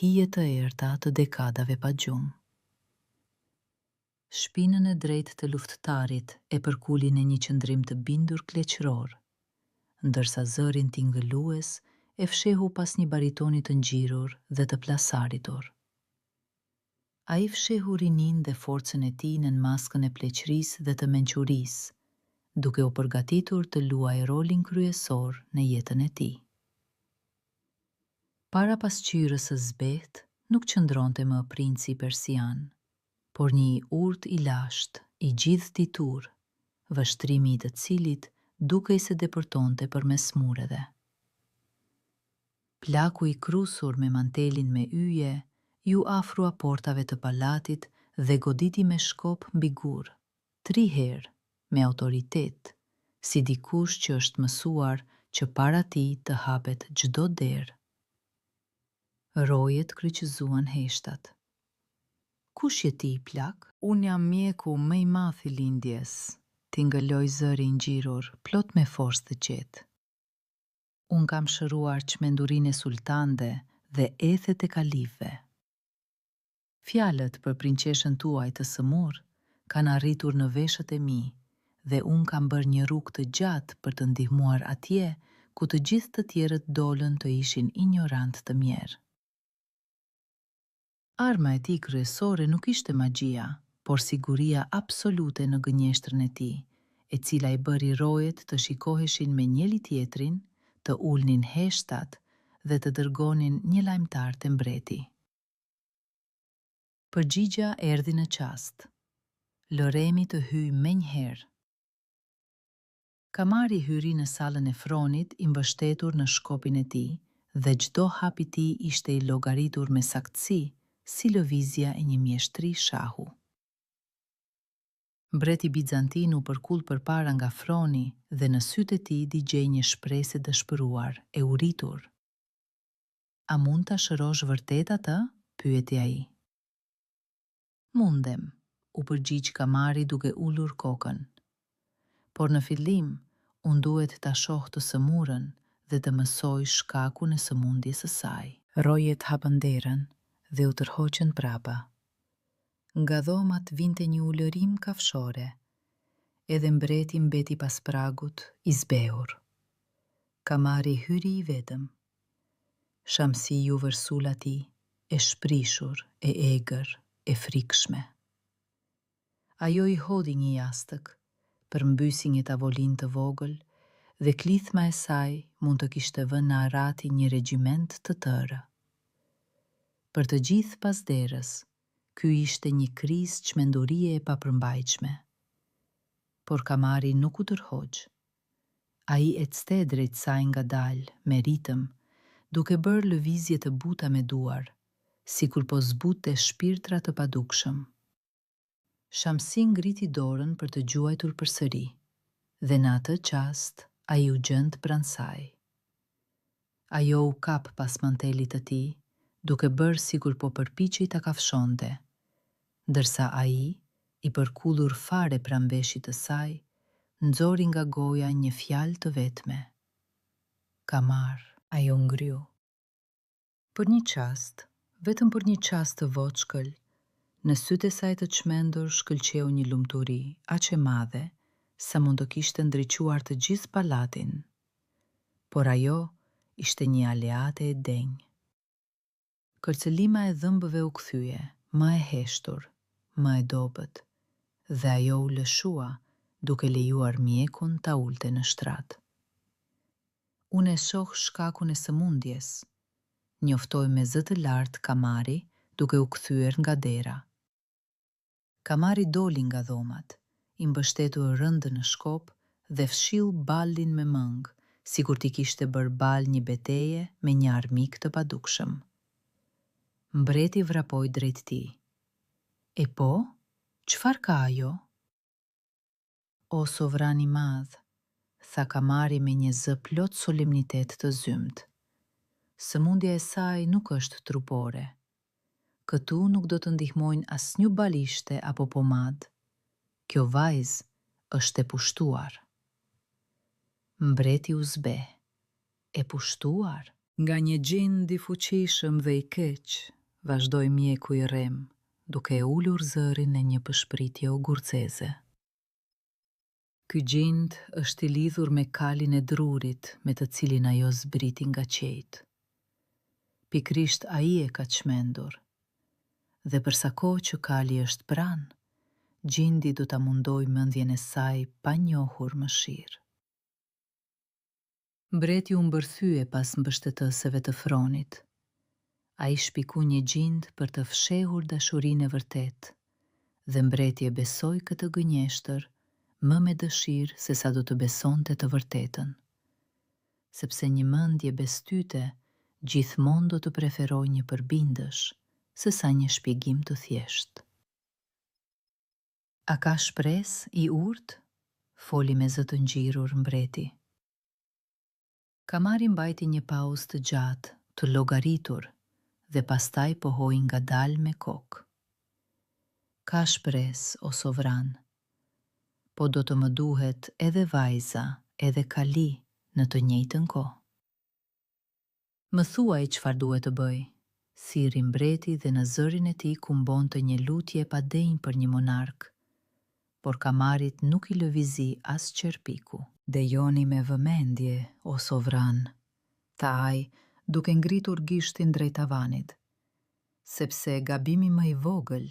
[SPEAKER 1] hije të errta të dekadave pa gjumë. Shpinën e drejtë të luftëtarit e përkuli në një qëndrim të bindur kleqëror, ndërsa zërin tingëllues e fshehu pas një baritoni të ngjirur dhe të plasaritur. Ai fshehu rinin dhe forcën e tij në maskën e pleqërisë dhe të mençurisë, duke u përgatitur të luajë rolin kryesor në jetën e tij. Para pasqyrës së zbehtë nuk qëndronte më princi persian, por një urt i lashtë, i gjithë ditur, vështrimi i të cilit dukej se depërtonte përmes mureve. Plaku i krusur me mantelin me yje ju afrua portave të palatit dhe goditi me shkop mbi gur, 3 herë, me autoritet, si dikush që është mësuar që para tij të hapet çdo derë. Rojet kryqëzuan heshtat. Kush je ti, plak? Unë jam mjeku më i madh i lindjes, tingëlloi zëri i ngjirur, plot me forcë të qetë. Unë kam shëruar çmendurinë e sultande dhe ethet e kalifëve. Fjalët për prinqeshën tuaj të sëmur kanë arritur në veshët e mi dhe unë kam bërë një rrugë të gjatë për të ndihmuar atje ku të gjithë të tjerët dolën të ishin ignorant të mjerë. Arma e tij kryesore nuk ishte magjia, por siguria absolute në gënjeshtrën e tij, e cila i bëri rojet të shikoheshin me njëri tjetrin, të ulnin heshtat dhe të dërgonin një lajmtar te mbreti. Përgjigja erdhi në qast. Loremi të hyj menjëherë. Kamari hyri në sallën e Fronit i mbështetur në shkopin e tij, dhe çdo hap i tij ishte i llogaritur me saktësi, si lëvizja e një mjeshtri shahu. Mbreti bizantin u përkull përpara nga Froni dhe në sytë e tij digjej një shpresë e dëshpëruar, e uritur. A mund ta shërosh vërtet atë? Pyeti ai. Mundem, u përgjigj Kamari duke ulur kokën. Por në fillim, unë duhet ta shoh të sëmurën dhe të mësoj shkakun e sëmundjes së saj. Rojet hapën derën dhe u tërhoqën prapa. Nga dhomat vinte një ulërim kafshore, edhe mbreti mbeti pas pragut i zbehur. Kamari hyri i vetëm. Shamsiu vërsul atij, e shprishur, e egër, e frikshme. Ajo i hodhi një jastëk, përmbysi një tavolinë të vogël, dhe klithma e saj mund të kishte vënë në arati një regjiment të tërë. Për të gjithë pas derës, ky ishte një krizë çmendurie e papërmbajtshme. Por Kamari nuk u tërhoq. Ai ecte drejt saj ngadalë, me ritëm, duke bërë lëvizje të buta me duar, sikur po zbute shpirtra të padukshëm. Shamsi ngriti dorën për të gjuajtur përsëri, dhe në atë qast ai u gjend pranë saj. Ajo u kap pas mantelit të tij, duke bërë sikur po përpiqej ta kafshonte, ndërsa ai, i përkullur fare pranë veshit të saj, nxori nga goja një fjalë të vetme. Kamar, ajo ngryu. Për një qast, vetëm për një qast të voçkël, në sytë e saj të çmendur shkëlqeu një lumturi aq e madhe sa mund të kishte ndriçuar të gjithë pallatin. Por ajo ishte një aleate e denjë. Kërcëlima e dhëmbëve u kthye, më e heshtur, më e dobët, dhe ajo u lëshua duke lejuar mjekun ta ulte në shtrat. Unë e shoh shkakun e sëmundjes, njoftoi me zë të lartë Kamari, duke u kthyer nga dera. Kamari doli nga dhomat, i mbështetur rëndë në shkop dhe fshiu ballin me mëngë, sikur t'i kishte bërë bal një beteje me një armik të padukshëm. Mbreti vrapoi drejt tij. E po, çfarë ka ajo? O sovran i madh, tha Kamari me një zë plot solemnitet të zymt. Sëmundja e saj nuk është trupore. Këtu nuk do të ndihmojnë asnjë balishte apo pomad. Kjo vajzë është e pushtuar. Mbreti u zbe. E pushtuar? Nga një gjend i fuqishëm dhe i keq, vazhdoi mjeku i rrem, duke e ulur zërin në një pëshpritje ugurceze. Ky gjend është i lidhur me kalin e drurit me të cilin ajo zbriti nga qejt. Pikrisht ai e ka çmendur. Dhe për sa kohë që kali është pranë, gjendi do ta mundoj mendjen e saj pa njohur mëshirë. Mbreti u mbërthye pas mbështetëseve të Fronit. Ai shpiku një gjind për të fshehur dashurinë e vërtet, dhe mbreti e besoi këtë gënjeshtër më me dëshirë se sa do të besonte të vërtetën. Sepse një mendje bestyte gjithmonë do të preferoj një përbindësh, se sa një shpjegim të thjeshtë. A ka shpresë i urtë? Foli me zë të ngjirur mbreti. Kamari mbajti një pauzë të gjatë, të llogaritur, dhe pastaj pohoi ngadalë me kokë. Ka shpresë, o sovran, po do të më duhet edhe vajza, edhe kali në të njëjtën kohë. Më thuaj çfarë duhet të bëj, thirri mbreti dhe në zërin e tij kumbonte një lutje pa denjë për një monark, por Kamarit nuk i lëvizi as qerpiku. Dejoni me vëmendje, o sovran, tha ai, duke ngritur gishtin drejt tavanit, sepse gabimi më i vogël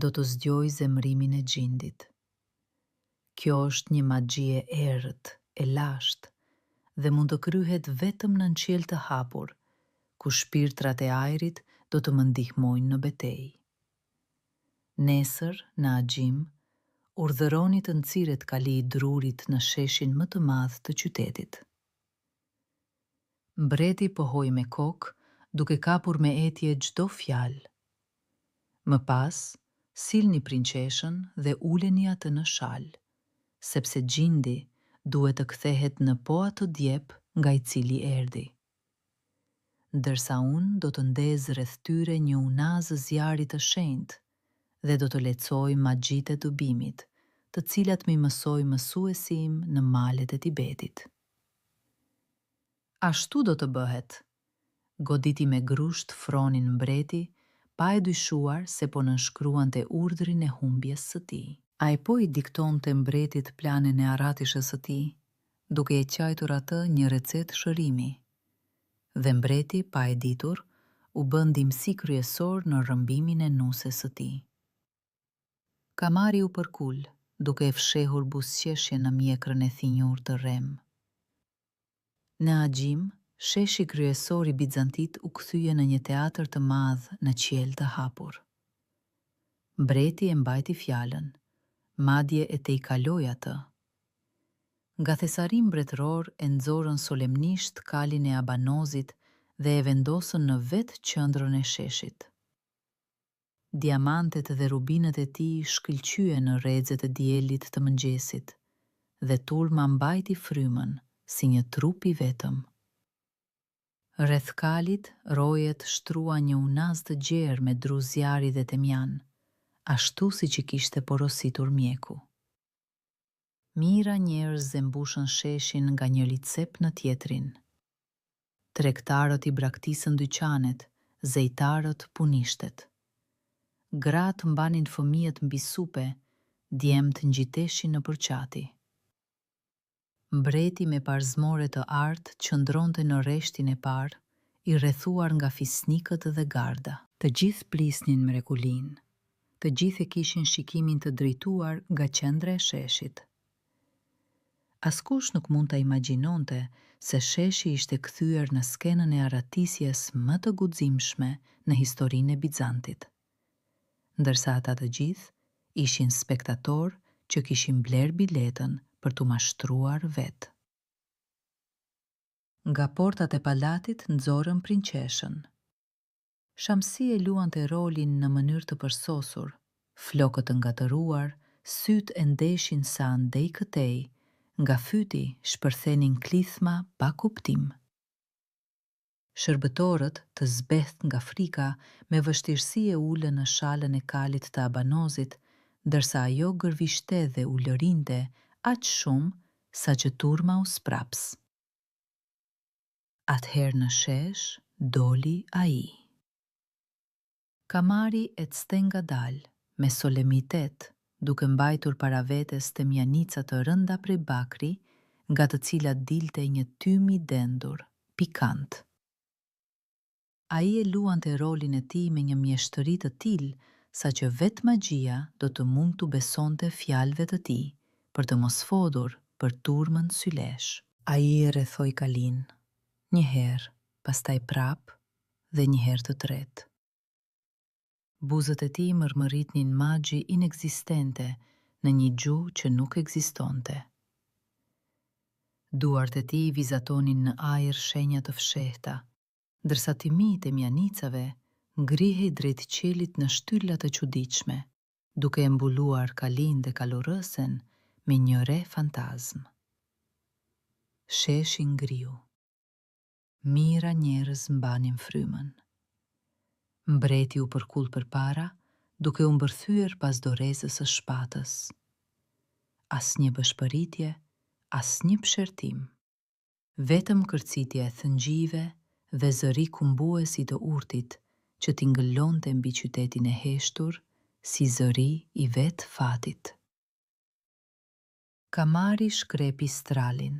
[SPEAKER 1] do të zgjojë zemrimin e gjindit. Kjo është një magji e errët, e lashtë, dhe mund të kryhet vetëm në qiell të hapur, ku shpirtrat e ajrit do të më ndihmojnë në betejë. Nesër, në agjim, urdhëroni të nxiret kali i drurit në sheshin më të madh të qytetit. Mbreti pohoi me kokë, duke kapur me etje çdo fjalë. Më pas, silni prinqeshën dhe uleni atë në shal, sepse gjindi duhet të kthehet në po atë djep nga i cili erdhi. Ndërsa unë do të ndez rreth tyre një unazë zjarri të shenjtë dhe do të lexoj magjitë e dëbimit, të cilat më mësoi mësuesi im në malet e Tibetit. Ashtu do të bëhet, goditi me grusht fronin mbreti, pa e dyshuar se po nënshkruante urdhrin e humbjes së tij. Ai po i diktonte mbretit planin e arratishës së tij, duke e quajtur atë një recetë shërimi. Dhe mbreti, pa e ditur, u bë ndihmësi kryesor në rrëmbimin e nuses së tij. Kamari u përkul, duke e fshehur buzëqeshjen në mjekrën e thinjur të rrem. Në agjim, sheshi kryesor i Bizantit u kthye në një teatër të madh në qiell të hapur. Mbreti e mbajti fjalën, madje e tejkaloi atë. Nga thesari mbretëror e nxorën solemnisht kalin e Abanozit dhe e vendosën në vetë qendrën e sheshit. Diamantet dhe rubinët e tij shkëlqyen në rrezet e diellit të mëngjesit, dhe turma mbajti frymën si një trup i vetëm. Rreth kalit, rojet shtrua një unaz të gjerë me dru zjarri dhe temjan, ashtu siç i kishte porositur mjeku. Mira njerëz e mbushën sheshin nga njëri cep në tjetrin. Tregtarët i braktisën dyqanet, zejtarët punishtet. Gratë mbanin fëmijët mbi supe, djemt ngjiteshin në përqati. Mbreti me parzmore të artë qëndronte në rreshtin e parë, i rrethuar nga fisnikët dhe garda. Të gjithë plisnin mrekulinë. Të gjithë e kishin shikimin të drejtuar nga qendra e sheshit. Askush nuk mund ta imagjinonte se sheshi ishte kthyer në skenën e arratisjes më të guximshme në historinë e Bizantit. Ndërsa ata të gjithë ishin spektatorë që kishin bler biletën për t'u mashtruar vetë. Nga portat e palatit nxorën prinqeshën. Shamsi e luante rolin në mënyrë të përsosur, flokët të ngatëruar, sytë e ndeshin sa andej këtej, nga fyti shpërthenin klithma pa kuptim. Shërbëtorët, të zbeth nga frika, me vështirësi e ulën në shalën e kalit të Abanozit, ndërsa ajo gërvishte dhe u lërinte aq shumë sa që turma u spraps. Atëherë në shesh doli ai. Kamari e cte ngadalë, me solemnitet, duke mbajtur para vetes temjanica të rënda prej bakri, nga të cilat dilte një tym i dendur, pikant. Ai e luante rolin e tij me një mjeshtëri të tillë, sa që vetë magjia do të mund t'u besonte fjalëve të tij, për të mos fodur për turmën sylesh. Ai e rrethoi kalin, një herë, pastaj prap dhe një herë të tretë. Buzët e tij mërmëritnin magji inekzistente në një gjuhë që nuk ekzistonte. Duart e tij vizatonin në ajër shenja të fshehta, ndërsa timi i temjanicave ngrihej drejt qelit në shtylla të çuditshme, duke e mbuluar kalin dhe kalorësen me një re fantazm. Sheshi ngriu. Mira njerëz mbanin frymën. Mbreti u përkull përpara, duke u mbërthyer pas dorezës së shpatës. Asnjë bëshpëritje, asnjë pshertim. Vetëm kërcitja e thëngjive dhe zëri kumbuesi të urtit që t'i ngëllonte mbi qytetin e heshtur, si zëri i vetë fatit. Kamari shkrepi stralin,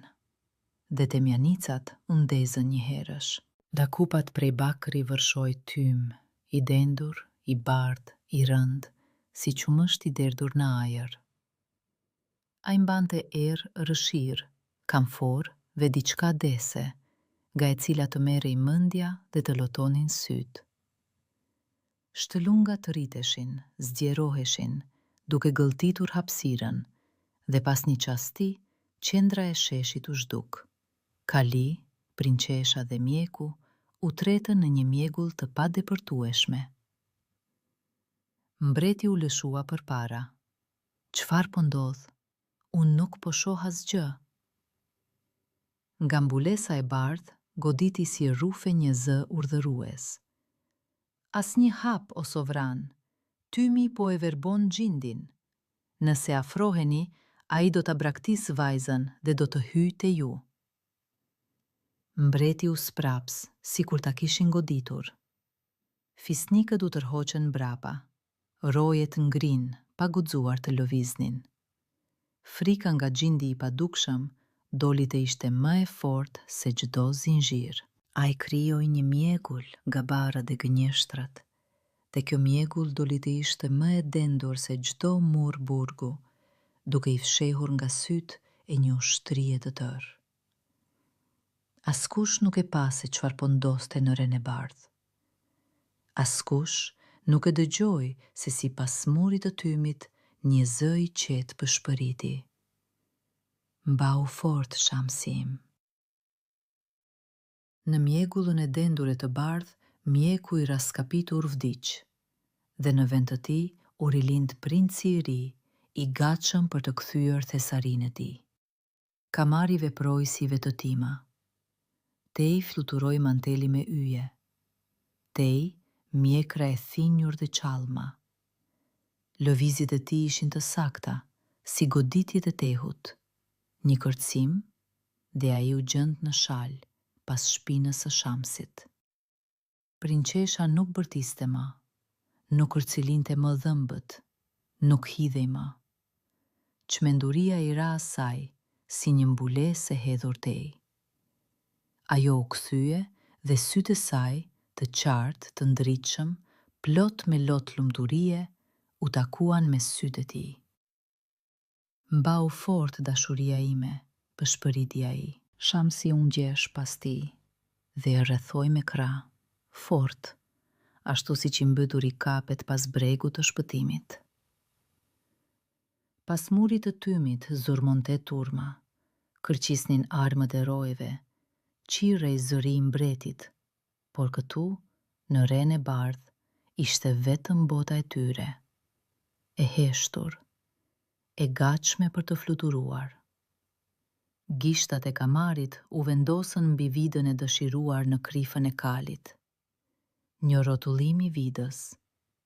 [SPEAKER 1] dhe temjanicat u ndezën një herësh. Dakupat prej bakri vërshoi tym, i dendur, i bardh, i rënd, si qumësht i derdhur në ajër. Ai mbante erë rëshirë, kamfor dhe diçka dese, nga e cila të merrej mendja dhe të lotonin syt. Shtëlungat të rriteshin, zgjeroheshin, duke gëlltitur hapësirën, dhe pas një qasti, qendra e sheshit u zhduk. Kali, prinçesha dhe mjeku u tretën në një mjegull të padepërtueshme. Mbreti u lëshua përpara. Çfarë po ndodh? Unë nuk po shoh asgjë. Nga mbulesa e bardhë goditi si rrufe një zë urdhërues. Asnjë hap o sovran, tymi po e verbon gjindin. Nëse afroheni, ai do ta braktis vajzën dhe do të hyjë te ju. Mbreti u spraps, sikur ta kishin goditur. Fisnikët u tërhoqën mbrapa. Rojet ngrin, pa guxuar të lëviznin. Frika nga gjindi i padukshëm doli të ishte më e fortë se çdo zinxhir. Ai krijoi një mjegull nga barrat e gënjeshtrat, dhe kjo mjegull doli të ishte më e dendur se çdo mur burgu, duke i fshehur nga syt e një ushtrie të tërë. Askush nuk e pa se çfarë po ndoste në ren e bardhë. Askush nuk e dëgjoi se sipas murit të tymit një zë i qetë pëshpëriti. Mbau fort, Shamsim. Në mjegullën e dendur e të bardhë, mjeku i raskapitur vdiq, dhe në vend të tij u rilind princi i ri, i gatshëm për të kthyer thesarinë e tij. Kamari veproi si vetëtima. Tej fluturoi manteli me yje. Tej mjekra e thinjur dhe çallma. Lëvizjet e tij ishin të sakta, si goditjet e tehut. Një kërcim dhe ai u gjend në shalë pas shpinës së Shamsit. Prinçesha nuk bërtiste më, nuk kërcilinte më dhëmbët, nuk hidhej më. Çmenduria i ra asaj si një mbulesë e hedhur tej. Ajo u kthye dhe sytë e saj, të qartë, të ndritshëm, plot me lot lumturie, u takuan me sytë e tij. Mbau fort dashuria ime, pëshpëriti ai. Shamsi u ngjesh pas tij dhe e rrethoi me krah, fort, ashtu siç i mbytur i kapet pas bregut të shpëtimit. Pas murit të tymit zurmonte turma, kërcisnin armët e rojeve, qirrej zëri i mbretit, por këtu, në ren e bardhë, ishte vetëm bota e tyre, e heshtur, e gatshme për të fluturuar. Gishtat e kamarit u vendosën mbi vidën e dëshiruar në krifën e kalit. Një rrotullim i vidës,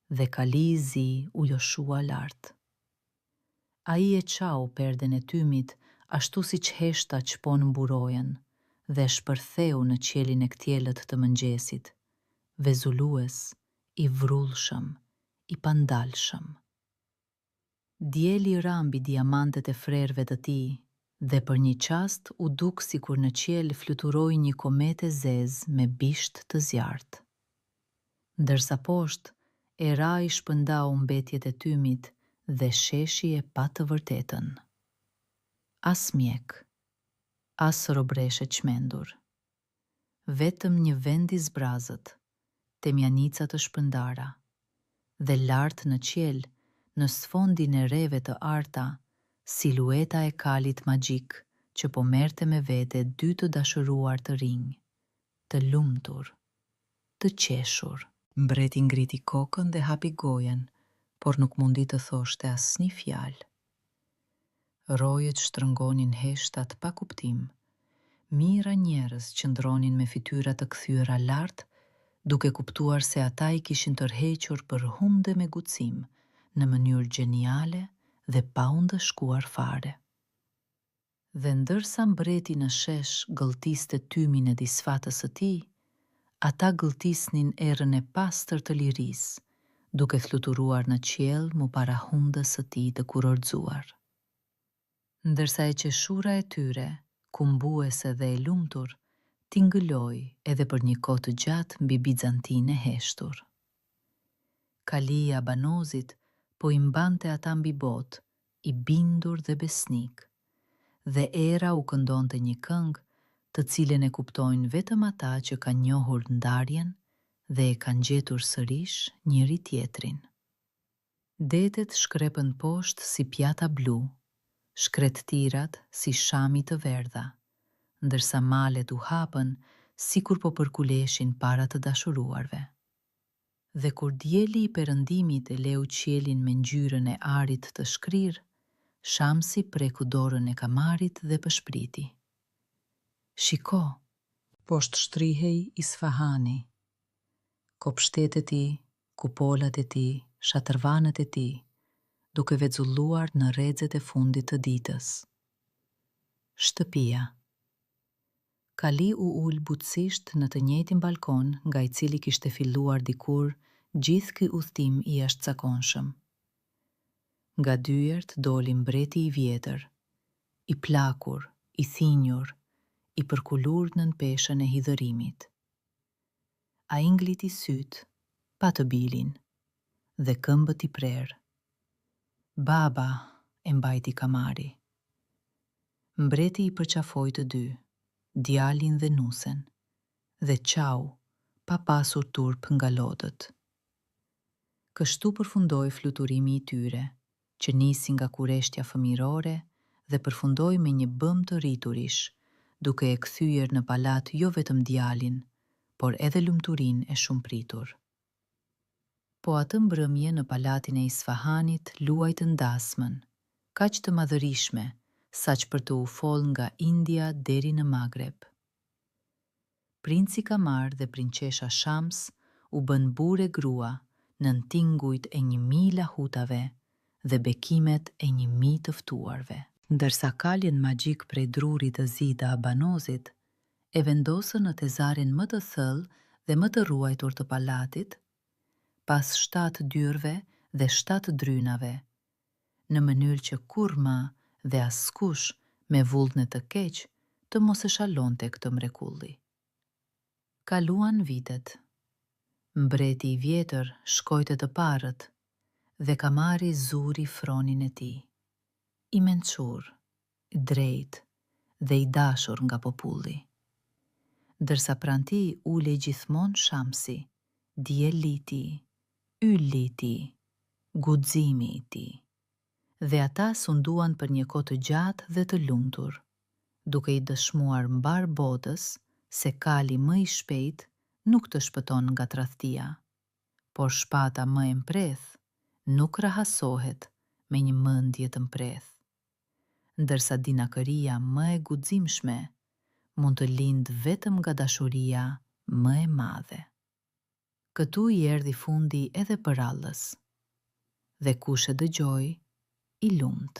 [SPEAKER 1] dhe kali i zi u lëshua lart. Ai e çau perden e tymit ashtu siç heshta çpon mburojen, dhe shpërtheu në qielin e ktjellët të mëngjesit, vezulues, i vrullshëm, i pandalshëm. Dieli ra mbi diamantet e frerëve të tij, dhe për një qast u duk sikur në qiell fluturoi një komete zezë me bisht të zjarrt. Ndërsa poshtë, e ra i shpëndau mbetjet e tymit dhe sheshi e pa të vërtetën. As mjek, as robreshe çmendur. Vetëm një vend i zbrazët, temjanica të shpëndara, dhe lart në qiell, në sfondin e reve të arta, silueta e kalit magjik që po merrte me vete dy të dashuruar të rinj, të lumtur, të qeshur. Mbreti ngriti kokën dhe hapi gojen, por nuk mundi të thoshte asnjë fjalë. Rojet shtrëngonin heshtat pa kuptim. Mira njerëz qëndronin me fytyra të kthyera lart, duke kuptuar se ata i kishin tërhequr për humbe me guxim, në mënyrë gjeniale dhe pa u ndëshkuar fare. Dhe ndërsa mbreti në shesh gëlltiste tymin e disfatës së tij, ata gëlltisnin erën e pastër të lirisë, duke fluturuar në qiell mu para hundës së tij të kurorzuar. Ndërsa e qeshura e tyre, kumbuese dhe e lumtur, tingëloi edhe për një kohë të gjatë mbi Bizantinë e heshtur. Kalia Banozit po i mbante ata mbi botë, i bindur dhe besnik, dhe era u këndonte një këngë të cilën e kuptojnë vetëm ata që kanë njohur ndarjen dhe e kanë gjetur sërish njëri tjetrin. Detet shkrepën poshtë si pjata blu, shkrettirat si shami të verdha, ndërsa malet u hapën sikur po përkuleshin para të dashuruarve. Dhe kur dieli i perëndimit e leu qielin me ngjyrën e arit të shkrirë, Shamsi preku dorën e kamarit dhe pëshpriti. Shiko, poshtë shtrihej Isfahani, kopshtetet e tij, kupolat e tij, shatërvanët e tij, duke vexulluar në rrexet e fundit të ditës. Shtëpia. Kali u ul butësisht në të njëjtin balkon nga i cili kishte filluar dikur gjithë ky udhtim i jashtëzakonshëm. Nga dyert doli mbreti i vjetër, i plakur, i thinjur, i përkulur nën peshën e hidhërimit. Ai ngliti syt, pa të bilin, dhe këmbët i prerë. Baba, e mbajti kamari. Mbreti i përqafoi të dy, djalin dhe nusen, dhe qau, pa pasur turp nga lodët. Kështu përfundoi fluturimi i tyre, që nisi nga kureshtja fëmirore dhe përfundoi me një bëm të rriturish, duke e kthyer në palat jo vetëm djalin, por edhe lumturinë e shumëpritur. Po atë mbrëmje në palatin e Isfahanit luajtën dasmën, kaq të madhërishme, saq për të u fol nga India deri në Maghreb. Princi Kamar dhe prinçesha Shams u bën burë e grua nën tingujt e 1000 lahutave dhe bekimet e 1000 të ftuarve. Ndërsa kaljen magjik prej drurit të zi të Abanozit e vendosën në tezarin më të thellë dhe më të ruajtur të palatit, pas 7 dyrve dhe 7 drynave, në mënyrë që kurrë dhe askush me vullne të keq të mos e shalonte këtë mrekulli. Kaluan vitet. Mbreti i vjetër shkoi te të parët dhe kamari zuri fronin e tij, i mençur, drejt dhe i dashur nga populli. Ndërsa pranë tij ulej gjithmonë Shamsi, dielli i tij, ylli i tij, guximi i tij. Dhe ata sunduan për një kohë të gjatë dhe të lumtur, duke i dëshmuar mbar botës se kali më i shpejt nuk të shpëton nga tradhtia, por shpata më e mpreth nuk krahasohet me një mendje të mpreth, ndërsa dinakëria më e guximshme mund të lindë vetëm nga dashuria më e madhe. Këtu i erdhi fundi edhe për Allës, dhe kush e dëgjoi, i lumt.